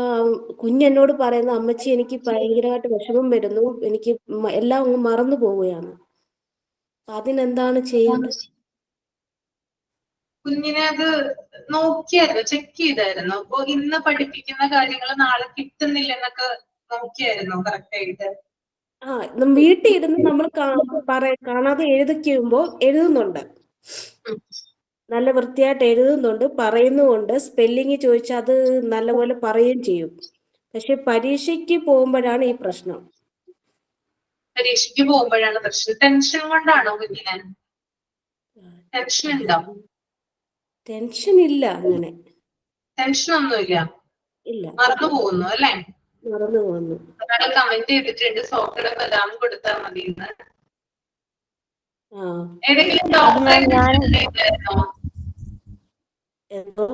കുഞ്ഞെന്നോട് പറയുന്ന, അമ്മച്ചി എനിക്ക് ഭയങ്കരമായിട്ട് വിഷമം വരുന്നു, എനിക്ക് എല്ലാം അങ്ങ് മറന്നു പോവുകയാണ്. അതിനെന്താണ് ചെയ്യേണ്ടത്? കുഞ്ഞിനെ അത് നോക്കിയായിരുന്നു, ചെക്ക് ചെയ്തായിരുന്നു? അപ്പൊ ഇന്ന് പഠിപ്പിക്കുന്ന കാര്യങ്ങൾ നാളെ കിട്ടുന്നില്ലെന്നൊക്കെ നോക്കിയായിരുന്നു കറക്റ്റ് ആയിട്ട്? വീട്ടിൽ ഇരുന്ന് നമ്മൾ കാണാതെ എഴുതുന്നുണ്ട്, നല്ല വൃത്തിയായിട്ട് എഴുതുന്നുണ്ട്, പറയുന്നുമുണ്ട്. സ്പെല്ലിങ് ചോദിച്ചാൽ അത് നല്ലപോലെ പറയുകയും ചെയ്യും. പക്ഷെ പരീക്ഷയ്ക്ക് പോകുമ്പോഴാണ് ഈ പ്രശ്നം. പരീക്ഷയ്ക്ക് പോകുമ്പോഴാണ് പ്രശ്നം. ടെൻഷൻ കൊണ്ടാണോ കുഞ്ഞിനെ? ടെൻഷൻ ഉണ്ടോ? ടെൻഷൻ ഇല്ല, അങ്ങനെ ടെൻഷൻ ഒന്നുമില്ല, ഇല്ല. മറന്നു പോകുന്നു അല്ലേ? മറന്നു പോന്നു. ഒരാൾ കമന്റ് ചെയ്തിട്ടുണ്ട് സോക്കയുടെ ബദാം കൊടുത്താൽ മതി എന്ന്. ആ ഏതെങ്കിലും അത് ഡോക്ടറെ മാം ഞാൻ കൺസൾട്ട് ചെയ്തായിരുന്നോ? എന്തോ?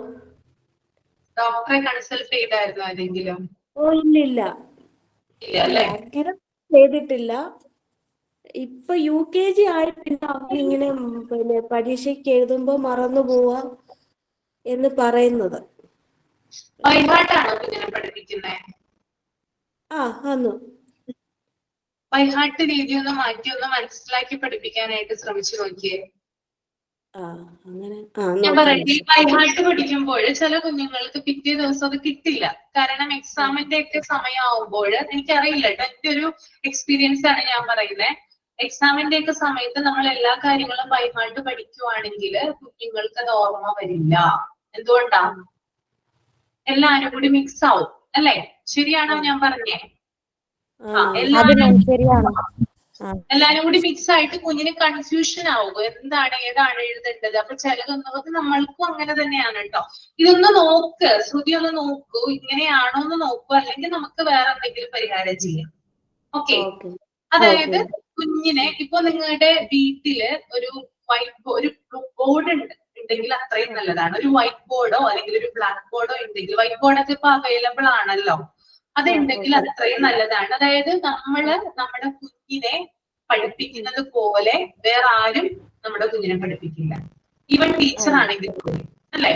ഡോക്ടറെ കൺസൾട്ട് ചെയ്തായിരുന്നോ ഏതെങ്കിലും? ഓ ഇല്ല ഇല്ല അല്ലേ? അങ്ങനെ ചെയ്തിട്ടില്ല. ഇപ്പൊ UKG ആയി പിന്നെ അവനിങ്ങനെ പിന്നെ പരീക്ഷയ്ക്ക് എഴുതുമ്പോ മറന്നു പോവാ എന്ന് പറയുന്നത്. ബൈഹാർട്ടാണോ കുഞ്ഞിനെ പഠിപ്പിക്കുന്നത്? ആ ആന്നു. ബൈഹാർട്ട് രീതി ഒന്ന് മാറ്റി ഒന്ന് മനസ്സിലാക്കി പഠിപ്പിക്കാനായിട്ട് ശ്രമിച്ചു നോക്കിയേ. ആ അങ്ങനെ ഞാൻ പറയട്ടെ, ഈ ബൈഹാർട്ട് പഠിക്കുമ്പോൾ ചില കുഞ്ഞുങ്ങൾക്ക് പിറ്റേ ദിവസം അത് കിട്ടില്ല. കാരണം എക്സാമിന്റെ ഒക്കെ സമയമാവുമ്പോൾ, എനിക്കറിയില്ല കേട്ടോ, എന്റെ ഒരു എക്സ്പീരിയൻസ് ആണ് ഞാൻ പറയുന്നത്. എക്സാമിന്റെ ഒക്കെ സമയത്ത് നമ്മൾ എല്ലാ കാര്യങ്ങളും ബൈഹാർട്ട് പഠിക്കുവാണെങ്കിൽ കുഞ്ഞുങ്ങൾക്ക് അത് ഓർമ്മ വരില്ല. എന്തുകൊണ്ടാ? എല്ലാരും കൂടി മിക്സ് ആവും അല്ലേ? ശരിയാണോ ഞാൻ പറഞ്ഞേ? എല്ലാരും കൂടി മിക്സ് ആയിട്ട് കുഞ്ഞിന് കൺഫ്യൂഷൻ ആവുക, എന്താണ് ഏതാണ് എഴുതേണ്ടത്. അപ്പൊ ചിലതൊന്നും നമ്മൾക്കും അങ്ങനെ തന്നെയാണ് കേട്ടോ. ഇതൊന്ന് നോക്ക്, ശ്രുതി ഒന്ന് നോക്കൂ, ഇങ്ങനെയാണോ എന്ന് നോക്കൂ, അല്ലെങ്കിൽ നമുക്ക് വേറെ എന്തെങ്കിലും പരിഹാരം ചെയ്യാം. ഓക്കെ? അതായത് കുഞ്ഞിനെ ഇപ്പൊ നിങ്ങളുടെ വീട്ടില് ഒരു ഒരു ബോർഡ് ഉണ്ടെങ്കിൽ അത്രയും നല്ലതാണ്. ഒരു വൈറ്റ് ബോർഡോ അല്ലെങ്കിൽ ഒരു ബ്ലാക്ക് ബോർഡോ ഉണ്ടെങ്കിൽ, വൈറ്റ് ബോർഡൊക്കെ ഇപ്പൊ അവൈലബിൾ ആണല്ലോ, അതുണ്ടെങ്കിൽ അത്രയും നല്ലതാണ്. അതായത് നമ്മള് നമ്മുടെ കുഞ്ഞിനെ പഠിപ്പിക്കുന്നത് പോലെ വേറെ ആരും നമ്മുടെ കുഞ്ഞിനെ പഠിപ്പിക്കില്ല, ഈവൻ ടീച്ചർ ആണെങ്കിൽ പോലും, അല്ലെ?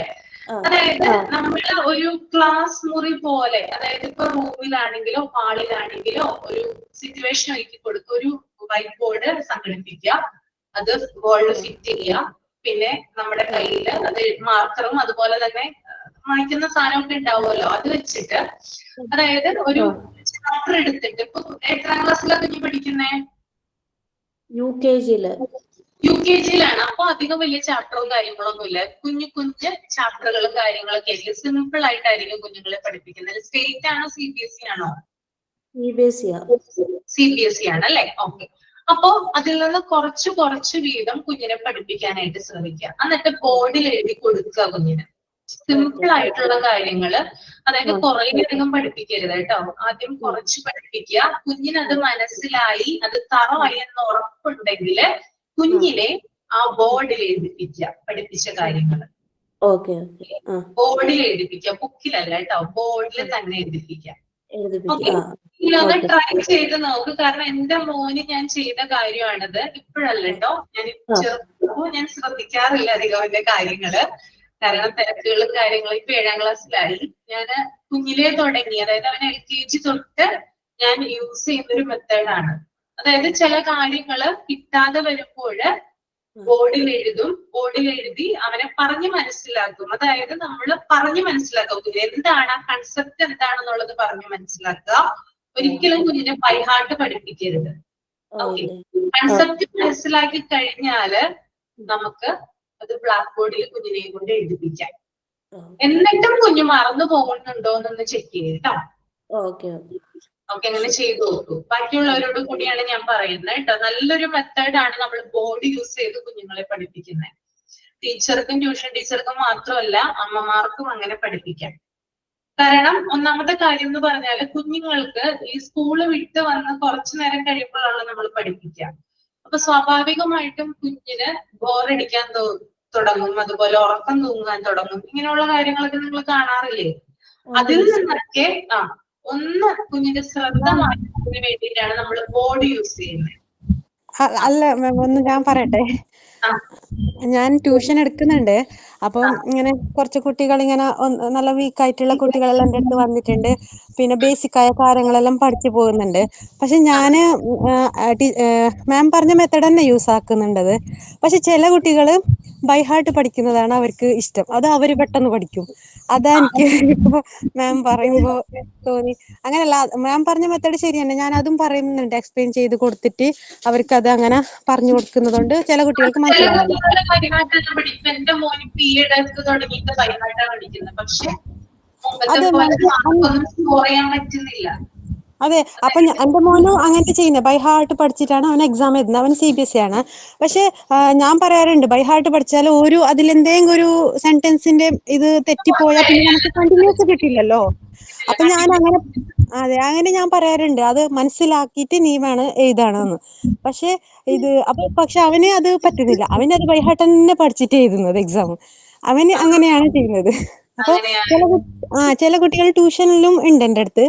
അതായത് നമ്മള് ഒരു ക്ലാസ് മുറി പോലെ, അതായത് ഇപ്പൊ റൂമിലാണെങ്കിലോ ഹാളിലാണെങ്കിലോ ഒരു സിറ്റുവേഷൻ ഒരുക്കി കൊടുക്കുക, ഒരു വൈറ്റ് ബോർഡ് സംഘടിപ്പിക്കുക, അത് വോളിൽ ഫിറ്റ് ചെയ്യുക, പിന്നെ നമ്മുടെ കയ്യിൽ അത് മാർക്കറും അതുപോലെ തന്നെ മായ്ക്കുന്ന സാധനമൊക്കെ ഉണ്ടാവുമല്ലോ, അത് വെച്ചിട്ട്, അതായത് ഒരു ചാപ്റ്റർ എടുത്തിട്ട്, ഇപ്പൊ എത്രാം ക്ലാസ്സിലാണ് കുഞ്ഞ് പഠിക്കുന്നേ? UKG-യിലാണ്. അപ്പൊ അധികം വലിയ ചാപ്റ്ററും കാര്യങ്ങളൊന്നും ഇല്ല, കുഞ്ഞു കുഞ്ഞ് ചാപ്റ്ററുകളും കാര്യങ്ങളൊക്കെ ആയിരിക്കും. സിമ്പിൾ ആയിട്ടായിരിക്കും കുഞ്ഞുങ്ങളെ പഠിപ്പിക്കുന്നത്. സ്റ്റേറ്റ് ആണോ CBSE ആണോ? CBSE ആണ് അല്ലെ? ഓക്കെ. അപ്പൊ അതിൽ നിന്ന് കുറച്ച് വീതം കുഞ്ഞിനെ പഠിപ്പിക്കാനായിട്ട് ശ്രമിക്കുക. എന്നിട്ട് ബോർഡിൽ എഴുതി കൊടുക്കുക കുഞ്ഞിന്. സിമ്പിൾ ആയിട്ടുള്ള കാര്യങ്ങള്, അതായത് കുറെ അധികം പഠിപ്പിക്കരുത് കേട്ടോ. ആദ്യം കുറച്ച് പഠിപ്പിക്കുക, കുഞ്ഞിനത് മനസ്സിലായി, അത് തറവായി എന്ന് ഉറപ്പുണ്ടെങ്കിൽ കുഞ്ഞിനെ ആ ബോർഡിൽ എഴുതിപ്പിക്കുക പഠിപ്പിച്ച കാര്യങ്ങൾ. ബോർഡിൽ എഴുതിപ്പിക്കുക, ബുക്കിലല്ല കേട്ടോ, ബോർഡിൽ തന്നെ എഴുതിപ്പിക്കുക. ഇതൊന്ന് ട്രൈ ചെയ്ത് നോക്ക്. കാരണം എന്റെ മോന് ഞാൻ ചെയ്ത കാര്യമാണിത്, ഇപ്പോഴല്ല കേട്ടോ. ഞാൻ ശ്രദ്ധിക്കാറില്ല അധികം എന്റെ കാര്യങ്ങള്, കാരണം തിരക്കുകളും കാര്യങ്ങളും. ഇപ്പൊ 7ാം ക്ലാസ്സിലായി. ഞാന് കുഞ്ഞിലേ തുടങ്ങി, അതായത് അവൻ LKG തൊട്ട് ഞാൻ യൂസ് ചെയ്യുന്നൊരു മെത്തേഡാണ്. അതായത് ചില കാര്യങ്ങള് കിട്ടാതെ വരുമ്പോൾ ബോർഡിൽ എഴുതും, ബോർഡിൽ എഴുതി അവനെ പറഞ്ഞ് മനസ്സിലാക്കും. അതായത് നമ്മൾ പറഞ്ഞ് മനസ്സിലാക്കുക, എന്താണ് ആ കൺസെപ്റ്റ് എന്താണെന്നുള്ളത് പറഞ്ഞ് മനസ്സിലാക്കുക. ഒരിക്കലും കുഞ്ഞിനെ ബൈഹാർട്ട് പഠിപ്പിക്കരുത്. ഓക്കെ, കൺസെപ്റ്റ് മനസ്സിലാക്കി കഴിഞ്ഞാല് നമുക്ക് അത് ബ്ലാക്ക് ബോർഡിൽ കുഞ്ഞിനെയും കൊണ്ട് എഴുതിപ്പിക്കാം. എന്നിട്ടും കുഞ്ഞ് മറന്നു പോകുന്നുണ്ടോ എന്നൊന്ന് ചെക്ക് ചെയ്യട്ടോ. ഓക്കെ, അങ്ങനെ ചെയ്തു നോക്കൂ. ബാക്കിയുള്ളവരോട് കൂടിയാണ് ഞാൻ പറയുന്നത് കേട്ടോ. നല്ലൊരു മെത്തേഡാണ് നമ്മൾ ബോർഡ് യൂസ് ചെയ്ത് കുഞ്ഞുങ്ങളെ പഠിപ്പിക്കുന്നത്. ടീച്ചർക്കും ട്യൂഷൻ ടീച്ചർക്കും മാത്രമല്ല അമ്മമാർക്കും അങ്ങനെ പഠിപ്പിക്കാം. കാരണം ഒന്നാമത്തെ കാര്യം എന്ന് പറഞ്ഞാല് കുഞ്ഞുങ്ങൾക്ക് ഈ സ്കൂള് വിട്ട് വന്ന് കുറച്ചു നേരം കഴിയുമ്പോഴാണ് നമ്മൾ പഠിപ്പിക്കുക. അപ്പൊ സ്വാഭാവികമായിട്ടും കുഞ്ഞിന് ബോറടിക്കാൻ തുടങ്ങും, അതുപോലെ ഉറക്കം തൂങ്ങാൻ തുടങ്ങും. ഇങ്ങനെയുള്ള കാര്യങ്ങളൊക്കെ നിങ്ങൾ കാണാറില്ലേ? അതിൽ നിന്നൊക്കെ ഒന്ന് കുഞ്ഞിന്റെ ശ്രദ്ധ മാറ്റുന്നതിന് വേണ്ടിയിട്ടാണ് നമ്മൾ ബോർഡ് യൂസ് ചെയ്യുന്നത്. അല്ല മാം, ഒന്ന് ഞാൻ പറയട്ടെ. ഞാൻ ട്യൂഷൻ എടുക്കുന്നുണ്ട്. അപ്പം ഇങ്ങനെ കുറച്ച് കുട്ടികൾ ഇങ്ങനെ നല്ല വീക്കായിട്ടുള്ള കുട്ടികളെല്ലാം എൻ്റെ അടുത്ത് വന്നിട്ടുണ്ട്. പിന്നെ ബേസിക് ആയ കാര്യങ്ങളെല്ലാം പഠിച്ചു പോകുന്നുണ്ട്. പക്ഷെ ഞാന് മാം പറഞ്ഞ മെത്തേഡ് തന്നെ യൂസ് ആക്കുന്നുണ്ടത്. പക്ഷെ ചില കുട്ടികൾ ബൈഹാർട്ട് പഠിക്കുന്നതാണ് അവർക്ക് ഇഷ്ടം, അത് അവര് പെട്ടെന്ന് പഠിക്കും. അതാ എനിക്ക് ഇപ്പൊ മാം പറയുമ്പോ തോന്നി. അങ്ങനെയല്ല, മാം പറഞ്ഞ മെത്തേഡ് ശരിയാണ്, ഞാൻ അതും പറയുന്നുണ്ട്. എക്സ്പ്ലെയിൻ ചെയ്ത് കൊടുത്തിട്ട് അവർക്ക് അത് അങ്ങനെ പറഞ്ഞു കൊടുക്കുന്നതുകൊണ്ട് ചില കുട്ടികൾക്ക് മനസ്സിലാവുന്നില്ല. എന്റെ മോന് PE തുടങ്ങിയിട്ട് ബൈഹാർട്ടാണ് പഠിക്കുന്നത്, പക്ഷെ സ്കോർ ചെയ്യാൻ പറ്റുന്നില്ല. അതെ, അപ്പൊ എന്റെ മോനും അങ്ങനെ ചെയ്യുന്നത്. ബൈഹാർട്ട് പഠിച്ചിട്ടാണ് അവൻ എക്സാം എഴുതുന്നത്. അവൻ CBSE ആണ്. പക്ഷെ ഞാൻ പറയാറുണ്ട്, ബൈഹാർട്ട് പഠിച്ചാൽ അതിലെന്തെങ്കിലും ഒരു സെന്റൻസിന്റെ ഇത് തെറ്റിപ്പോയാൽ പിന്നെ നമുക്ക് കണ്ടിന്യൂസ് കിട്ടില്ലല്ലോ. അപ്പൊ ഞാൻ അങ്ങനെ അതെ അങ്ങനെ ഞാൻ പറയാറുണ്ട്. അത് മനസ്സിലാക്കിയിട്ട് നീ വേണം എഴുതാണെന്ന്. പക്ഷെ പക്ഷെ അവന് അത് പറ്റുന്നില്ല. അവന് അത് ബൈഹാർട്ട് തന്നെ പഠിച്ചിട്ട് എഴുതുന്നത് എക്സാം. അവന് അങ്ങനെയാണ് ചെയ്യുന്നത്. അപ്പൊ ചില കുട്ടികൾ ട്യൂഷനിലും ഉണ്ട് എൻ്റെ അടുത്ത്.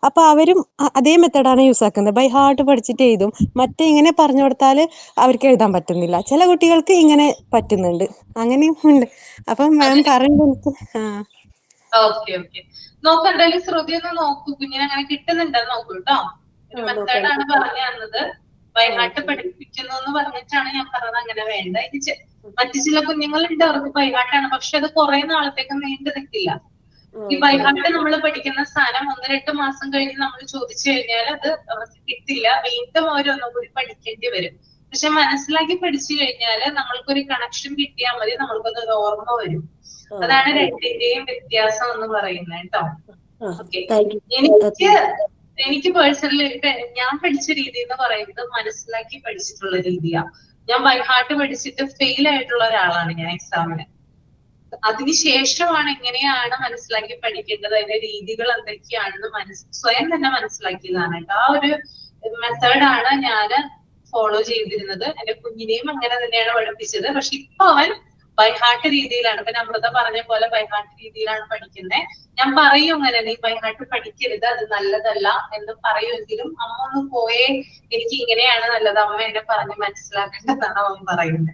അപ്പൊ അവരും അതേ മെത്തഡാണ് യൂസ് ആക്കുന്നത്. ബൈഹാർട്ട് പഠിച്ചിട്ട് എഴുതും. മറ്റേ ഇങ്ങനെ പറഞ്ഞു കൊടുത്താൽ അവർക്ക് എഴുതാൻ പറ്റുന്നില്ല. ചില കുട്ടികൾക്ക് ഇങ്ങനെ പറ്റുന്നുണ്ട്. അങ്ങനെയും ഉണ്ട്. അപ്പം മാം പറയുന്നത് ഓക്കെ നോക്ക്, എന്തായാലും ശ്രുതി ഒന്ന് നോക്കൂ, കുഞ്ഞിനെ അങ്ങനെ കിട്ടുന്നുണ്ടെന്ന് നോക്കൂ കേട്ടോ. ഒരു മെത്തേഡാണ് പറഞ്ഞു തന്നത്. ബൈഹാർട്ട് പഠിപ്പിക്കുന്നു എന്ന് പറഞ്ഞിട്ടാണ് ഞാൻ പറഞ്ഞത് അങ്ങനെ വേണ്ട. മറ്റു ചില കുഞ്ഞുങ്ങളുണ്ട് അവർക്ക് ബൈഹാർട്ടാണ്, പക്ഷെ അത് കുറെ നാളത്തേക്ക് നീണ്ടു നിൽക്കില്ല. ഈ ബൈഹാർട്ട് നമ്മൾ പഠിക്കുന്ന സ്ഥാനം 1-2 മാസം കഴിഞ്ഞ് നമ്മൾ ചോദിച്ചു കഴിഞ്ഞാൽ അത് അവർക്ക് കിട്ടില്ല. വീണ്ടും അവരൊന്നും കൂടി പഠിക്കേണ്ടി വരും. പക്ഷെ മനസ്സിലാക്കി പഠിച്ചു കഴിഞ്ഞാൽ നമ്മൾക്കൊരു കണക്ഷൻ കിട്ടിയാൽ മതി, നമ്മൾക്കൊരു ഓർമ്മ വരും. അതാണ് രണ്ടിന്റെയും വ്യത്യാസം എന്ന് പറയുന്നത് കേട്ടോ. ഓക്കെ, എനിക്ക് പേഴ്സണലി ഞാൻ പഠിച്ച രീതി എന്ന് പറയുന്നത് മനസ്സിലാക്കി പഠിച്ചിട്ടുള്ള രീതിയാണ്. ഞാൻ ബൈഹാർട്ട് പഠിച്ചിട്ട് ഫെയിൽ ആയിട്ടുള്ള ഒരാളാണ് ഞാൻ എക്സാമിന്. അതിനുശേഷമാണ് എങ്ങനെയാണ് മനസ്സിലാക്കി പഠിക്കേണ്ടത്, അതിന്റെ രീതികൾ എന്തൊക്കെയാണെന്ന് സ്വയം തന്നെ മനസ്സിലാക്കിയതാണ് കേട്ടോ. ആ ഒരു മെത്തേഡാണ് ഞാൻ ഫോളോ ചെയ്തിരുന്നത്. എന്റെ കുഞ്ഞിനെയും അങ്ങനെ തന്നെയാണ് പഠിപ്പിച്ചത്. പക്ഷെ ഇപ്പൊ അവൻ ബൈഹാർട്ട് രീതിയിലാണ്. ഇപ്പൊ അമൃത പറഞ്ഞ പോലെ ബൈഹാർട്ട് രീതിയിലാണ് പഠിക്കുന്നത്. ഞാൻ പറയും അങ്ങനെ, നീ ബൈഹാർട്ട് പഠിക്കരുത്, അത് നല്ലതല്ല എന്ന് പറയുമെങ്കിലും അമ്മ ഒന്ന് പോയേ, എനിക്ക് ഇങ്ങനെയാണ് നല്ലത്, അമ്മ എന്നെ പറഞ്ഞ് മനസ്സിലാക്കേണ്ടതാണ് അവൻ പറയുന്നത്.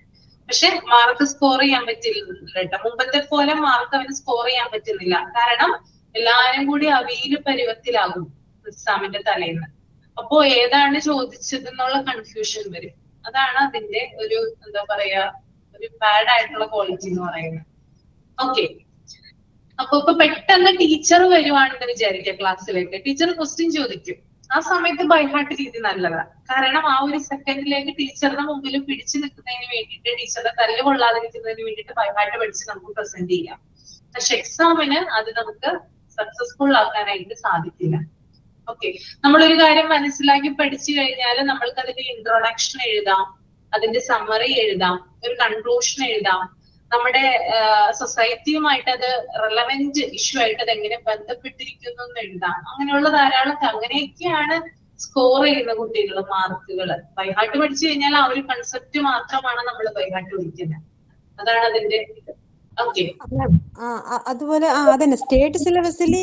പക്ഷെ മാർക്ക് സ്കോർ ചെയ്യാൻ പറ്റില്ല കേട്ടോ. മുമ്പത്തെ പോലെ മാർക്ക് അവന് സ്കോർ ചെയ്യാൻ പറ്റുന്നില്ല. കാരണം എല്ലാരും കൂടി അവീല് പരുവത്തിലാകും എക്സാമിന്റെ തലേന്ന്. അപ്പോ ഏതാണ് ചോദിച്ചതെന്നുള്ള കൺഫ്യൂഷൻ വരും. അതാണ് അതിന്റെ ഒരു എന്താ പറയാ, ഒരു ബാഡ് ആയിട്ടുള്ള ക്വാളിറ്റി എന്ന് പറയുന്നത്. ഓക്കെ, അപ്പൊ പെട്ടെന്ന് ടീച്ചർ വരുവാണെന്ന് വിചാരിക്കുക ക്ലാസ്സിലേക്ക്. ടീച്ചർ ക്വസ്റ്റ്യൻ ചോദിക്കും. ആ സമയത്ത് ബൈഹാർട്ട് രീതി നല്ലതാണ്. കാരണം ആ ഒരു സെക്കൻഡിലേക്ക് ടീച്ചറുടെ മുമ്പിൽ പിടിച്ചു നിൽക്കുന്നതിന് വേണ്ടിയിട്ട്, ടീച്ചറുടെ തല്ല് കൊള്ളാതിരിക്കുന്നതിന് വേണ്ടിയിട്ട് ബൈഹാർട്ട് പഠിച്ച് നമുക്ക് പ്രസന്റ് ചെയ്യാം. പക്ഷെ എക്സാമിന് അത് നമുക്ക് സക്സസ്ഫുൾ ആക്കാനായിട്ട് സാധിക്കില്ല. ഓക്കെ, നമ്മളൊരു കാര്യം മനസ്സിലാക്കി പഠിച്ചു കഴിഞ്ഞാൽ നമ്മൾക്ക് അതിന്റെ ഇൻട്രൊഡക്ഷൻ എഴുതാം, അതിന്റെ സമ്മറി എഴുതാം, ഒരു കൺക്ലൂഷൻ എഴുതാം, നമ്മുടെ സൊസൈറ്റിയുമായിട്ട് അത് റെലവെന്റ് ഇഷ്യൂ ആയിട്ട് അത് എങ്ങനെ ബന്ധപ്പെട്ടിരിക്കുന്നു എന്ന് എഴുതാം. അങ്ങനെയുള്ള ധാരാളം, അങ്ങനെയൊക്കെയാണ് സ്കോർ ചെയ്യുന്ന കുട്ടികൾ മാർക്കുകൾ. ബൈഹാർട്ട് പഠിച്ചു കഴിഞ്ഞാൽ ആ ഒരു കൺസെപ്റ്റ് മാത്രമാണ് നമ്മൾ ബൈഹാർട്ട് പഠിക്കുന്നത്. അതാണ് അതിന്റെ. ഓക്കെ, അതുപോലെ അതന്നെ സ്റ്റേറ്റ് സിലബസിൽ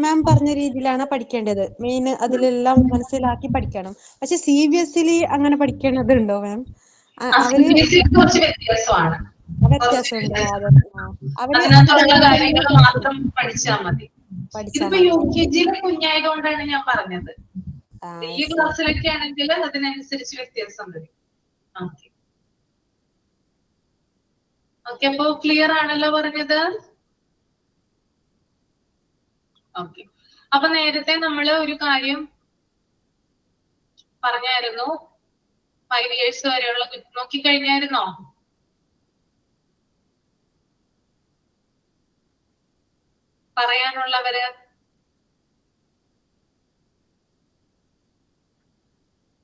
മാം പറഞ്ഞ രീതിയിലാണ് പഠിക്കേണ്ടത്. മെയിൻ അതിലെല്ലാം മനസ്സിലാക്കി പഠിക്കണം. പക്ഷെ CBSE അങ്ങനെ പഠിക്കേണ്ടതുണ്ടോ മാം? അവര് കുറച്ച് വ്യത്യാസമാണ്. വ്യത്യാസമുണ്ടോ? അതിനകത്തുള്ള കാര്യങ്ങൾ മാത്രം പഠിച്ചാൽ മതി. ഇതിപ്പോ UKG കുഞ്ഞായതുകൊണ്ടാണ് ഞാൻ പറഞ്ഞത്. ഈ ക്ലാസ്സിലൊക്കെ ആണെങ്കിൽ അതിനനുസരിച്ച് വ്യത്യാസം വരും. ഓക്കെ, അപ്പൊ ക്ലിയർ ആണല്ലോ പറഞ്ഞത്? ഓക്കെ, അപ്പൊ നേരത്തെ നമ്മള് ഒരു കാര്യം പറഞ്ഞായിരുന്നു, 5 years വരെയുള്ള നോക്കിക്കഴിഞ്ഞായിരുന്നോ? പറയാനുള്ളവര്?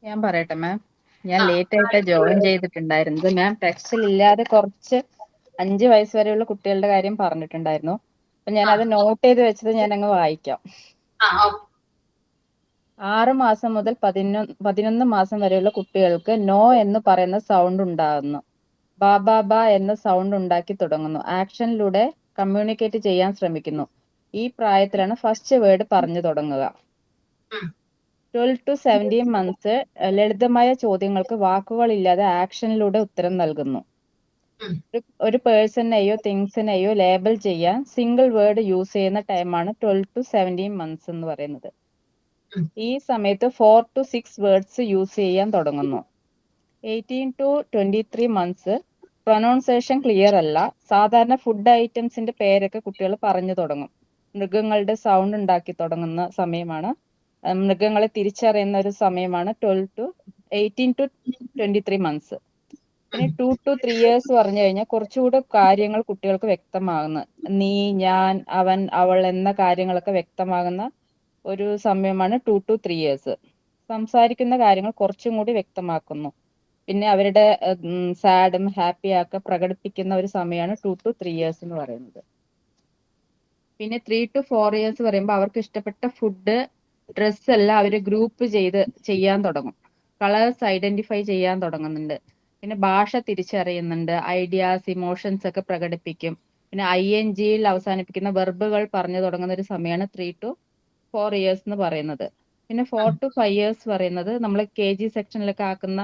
ഞാൻ പറയട്ടെ മാം. ഞാൻ ലേറ്റ് ആയിട്ട് ജോയിൻ ചെയ്തിട്ടുണ്ടായിരുന്നത്. മാം ടെക്സ്റ്റിൽ ഇല്ലാതെ കുറച്ച് 5 വയസ്സ് വരെയുള്ള കുട്ടികളുടെ കാര്യം പറഞ്ഞിട്ടുണ്ടായിരുന്നു. അപ്പൊ ഞാൻ അത് നോട്ട് ചെയ്ത് വെച്ചത് ഞാൻ അങ്ങ് വായിക്കാം. 6 മാസം മുതൽ 11 മാസം വരെയുള്ള കുട്ടികൾക്ക് നോ എന്ന് പറയുന്ന സൗണ്ട് ഉണ്ടാകുന്നു. ബാ ബാ ബാ എന്ന സൗണ്ട് ഉണ്ടാക്കി തുടങ്ങുന്നു. ആക്ഷനിലൂടെ കമ്മ്യൂണിക്കേറ്റ് ചെയ്യാൻ ശ്രമിക്കുന്നു. ഈ പ്രായത്തിലാണ് ഫസ്റ്റ് വേർഡ് പറഞ്ഞു തുടങ്ങുക. 12 to 17 months ലളിതമായ ചോദ്യങ്ങൾക്ക് വാക്കുകളില്ലാതെ ആക്ഷനിലൂടെ ഉത്തരം നൽകുന്നു. ഒരു പേഴ്സണെയോ തിങ്സിനെയോ ലേബൽ ചെയ്യാൻ സിംഗിൾ വേർഡ് യൂസ് ചെയ്യുന്ന ടൈമാണ് 12 to 17 months എന്ന് പറയുന്നത്. ഈ സമയത്ത് 4 to 6 വേർഡ്സ് യൂസ് ചെയ്യാൻ തുടങ്ങുന്നു. 18 to 23 months പ്രൊനൗൺസിയേഷൻ ക്ലിയർ അല്ല. സാധാരണ ഫുഡ് ഐറ്റംസിന്റെ പേരൊക്കെ കുട്ടികൾ പറഞ്ഞു തുടങ്ങും. മൃഗങ്ങളുടെ സൗണ്ട് ഉണ്ടാക്കി തുടങ്ങുന്ന സമയമാണ്. മൃഗങ്ങളെ തിരിച്ചറിയുന്ന ഒരു സമയമാണ് 18 to 23 months. പിന്നെ 2 to 3 years പറഞ്ഞു കഴിഞ്ഞാൽ കുറച്ചുകൂടെ കാര്യങ്ങൾ കുട്ടികൾക്ക് വ്യക്തമാകുന്നു. നീ, ഞാൻ, അവൻ, അവൾ എന്ന കാര്യങ്ങളൊക്കെ വ്യക്തമാകുന്ന ഒരു സമയമാണ് 2 to 3 years. സംസാരിക്കുന്ന കാര്യങ്ങൾ കുറച്ചും കൂടി വ്യക്തമാക്കുന്നു. പിന്നെ അവരുടെ സാഡും ഹാപ്പിയും ഒക്കെ പ്രകടിപ്പിക്കുന്ന ഒരു സമയമാണ് 2 to 3 years എന്ന് പറയുന്നത്. പിന്നെ 3 to 4 years പറയുമ്പോൾ അവർക്ക് ഇഷ്ടപ്പെട്ട ഫുഡ് ഡ്രസ് എല്ലാം അവര് ഗ്രൂപ്പ് ചെയ്ത് ചെയ്യാൻ തുടങ്ങും. കളേഴ്സ് ഐഡന്റിഫൈ ചെയ്യാൻ തുടങ്ങുന്നുണ്ട്. പിന്നെ ഭാഷ തിരിച്ചറിയുന്നുണ്ട്. ഐഡിയാസ്, ഇമോഷൻസ് ഒക്കെ പ്രകടിപ്പിക്കും. പിന്നെ INGയിൽ അവസാനിപ്പിക്കുന്ന വെർബുകൾ പറഞ്ഞു തുടങ്ങുന്ന ഒരു സമയമാണ് 3 to 4 years എന്ന് പറയുന്നത്. പിന്നെ 4 to 5 years പറയുന്നത് നമ്മൾ KG സെക്ഷനിലൊക്കെ ആക്കുന്ന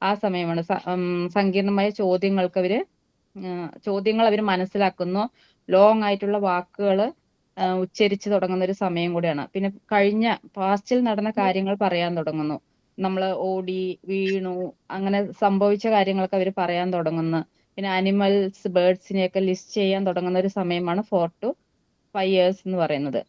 ആ സമയമാണ്. സങ്കീർണമായ ചോദ്യങ്ങൾ അവർ മനസ്സിലാക്കുന്നു. ലോങ് ആയിട്ടുള്ള വാക്കുകൾ ഉച്ചരിച്ച് തുടങ്ങുന്ന ഒരു സമയം കൂടിയാണ്. പിന്നെ പാസ്റ്റിൽ നടന്ന കാര്യങ്ങൾ പറയാൻ തുടങ്ങുന്നു. നമ്മൾ ഓടി, വീണു, അങ്ങനെ സംഭവിച്ച കാര്യങ്ങളൊക്കെ അവർ പറയാൻ തുടങ്ങുന്നു. പിന്നെ അനിമൽസ്, ബേർഡ്സിനെയൊക്കെ ലിസ്റ്റ് ചെയ്യാൻ തുടങ്ങുന്ന ഒരു സമയമാണ് 4 to 5 years എന്ന് പറയുന്നത്.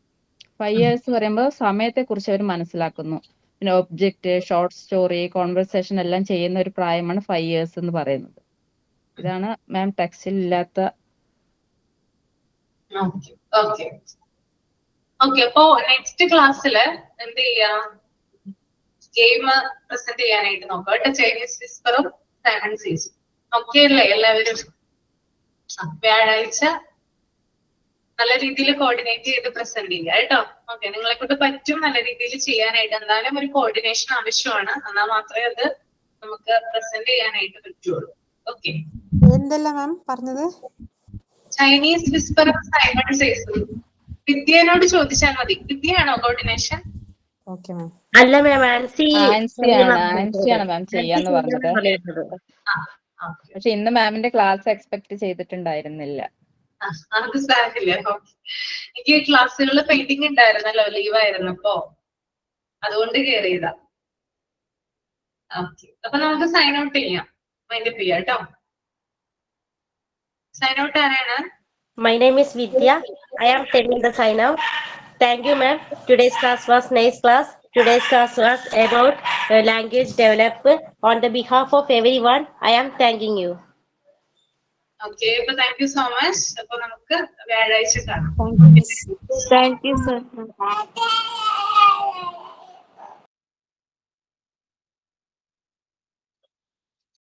5 years പറയുമ്പോൾ സമയത്തെ കുറിച്ച് അവർ മനസ്സിലാക്കുന്നു. പിന്നെ ഒബ്ജക്റ്റ്, ഷോർട്ട് സ്റ്റോറി, കോൺവെർസേഷൻ എല്ലാം ചെയ്യുന്ന ഒരു പ്രായമാണ് 5 years എന്ന് പറയുന്നത്. ഇതാണ് മാം ടെക്സ്റ്റിൽ ഇല്ലാത്ത. ഓക്കെ അപ്പോ നെക്സ്റ്റ് ക്ലാസ്സിൽ എന്ത് ചെയ്യാം, ഗെയിം പ്രസന്റ് ചെയ്യാനായിട്ട് നോക്കാം കേട്ടോ. ചൈനീസ് വിസ്പറും സൈമൺ സീസും. ഓക്കെ അല്ലേ എല്ലാവരും? വ്യാഴാഴ്ച നല്ല രീതിയിൽ കോർഡിനേറ്റ് ചെയ്ത് പ്രസന്റ് ചെയ്യുക കേട്ടോ. ഓക്കെ, നിങ്ങളെ കൊണ്ട് പറ്റും നല്ല രീതിയിൽ ചെയ്യാനായിട്ട്. എന്തായാലും ഒരു കോർഡിനേഷൻ ആവശ്യമാണ്. എന്നാൽ മാത്രമേ അത് നമുക്ക് പ്രസന്റ് ചെയ്യാനായിട്ട് പറ്റുള്ളൂ. ഓക്കെ, എന്തെല്ലാം മാം പറഞ്ഞത്? ചൈനീസ് വിസ്പറും സൈമൺ സീസും. വിദ്യനോട് ചോദിച്ചാൽ മതി. വിദ്യയാണോ കോർഡിനേഷൻ? Okay ma'am. അല്ല മാം, ആൻസിയാണ് മാം ചെയ്യാന്ന് പറഞ്ഞത്. പക്ഷെ ഇന്ന് മാമിന്റെ ക്ലാസ് എക്സ്പെക്ട് ചെയ്തിട്ടുണ്ടായിരുന്നില്ല. അത് സാരില്ല. എനിക്ക് ക്ലാസ്സുകളിൽ പെയിന്റിംഗ് ഉണ്ടായിരുന്നല്ലോ, ലീവായിരുന്നു. അപ്പോ അതുകൊണ്ട് കയറിയതാ. ഓക്കെ, അപ്പൊ നമുക്ക് സൈൻ ഔട്ട് ചെയ്യാം. മൈൻഡപ്പ് ചെയ്യാം കേട്ടോ. സൈൻ ഔട്ട് ആരാണ്? My name is Vidya. I am taking the sign out. Thank you, ma'am. Today's class was nice class. Today's class was about language development. On the behalf of everyone, I am thanking you. Okay, അപ്പൊ thank you so much. അപ്പൊ നമുക്ക് വ്യാഴാഴ്ച കാണാം. Thank you, sir.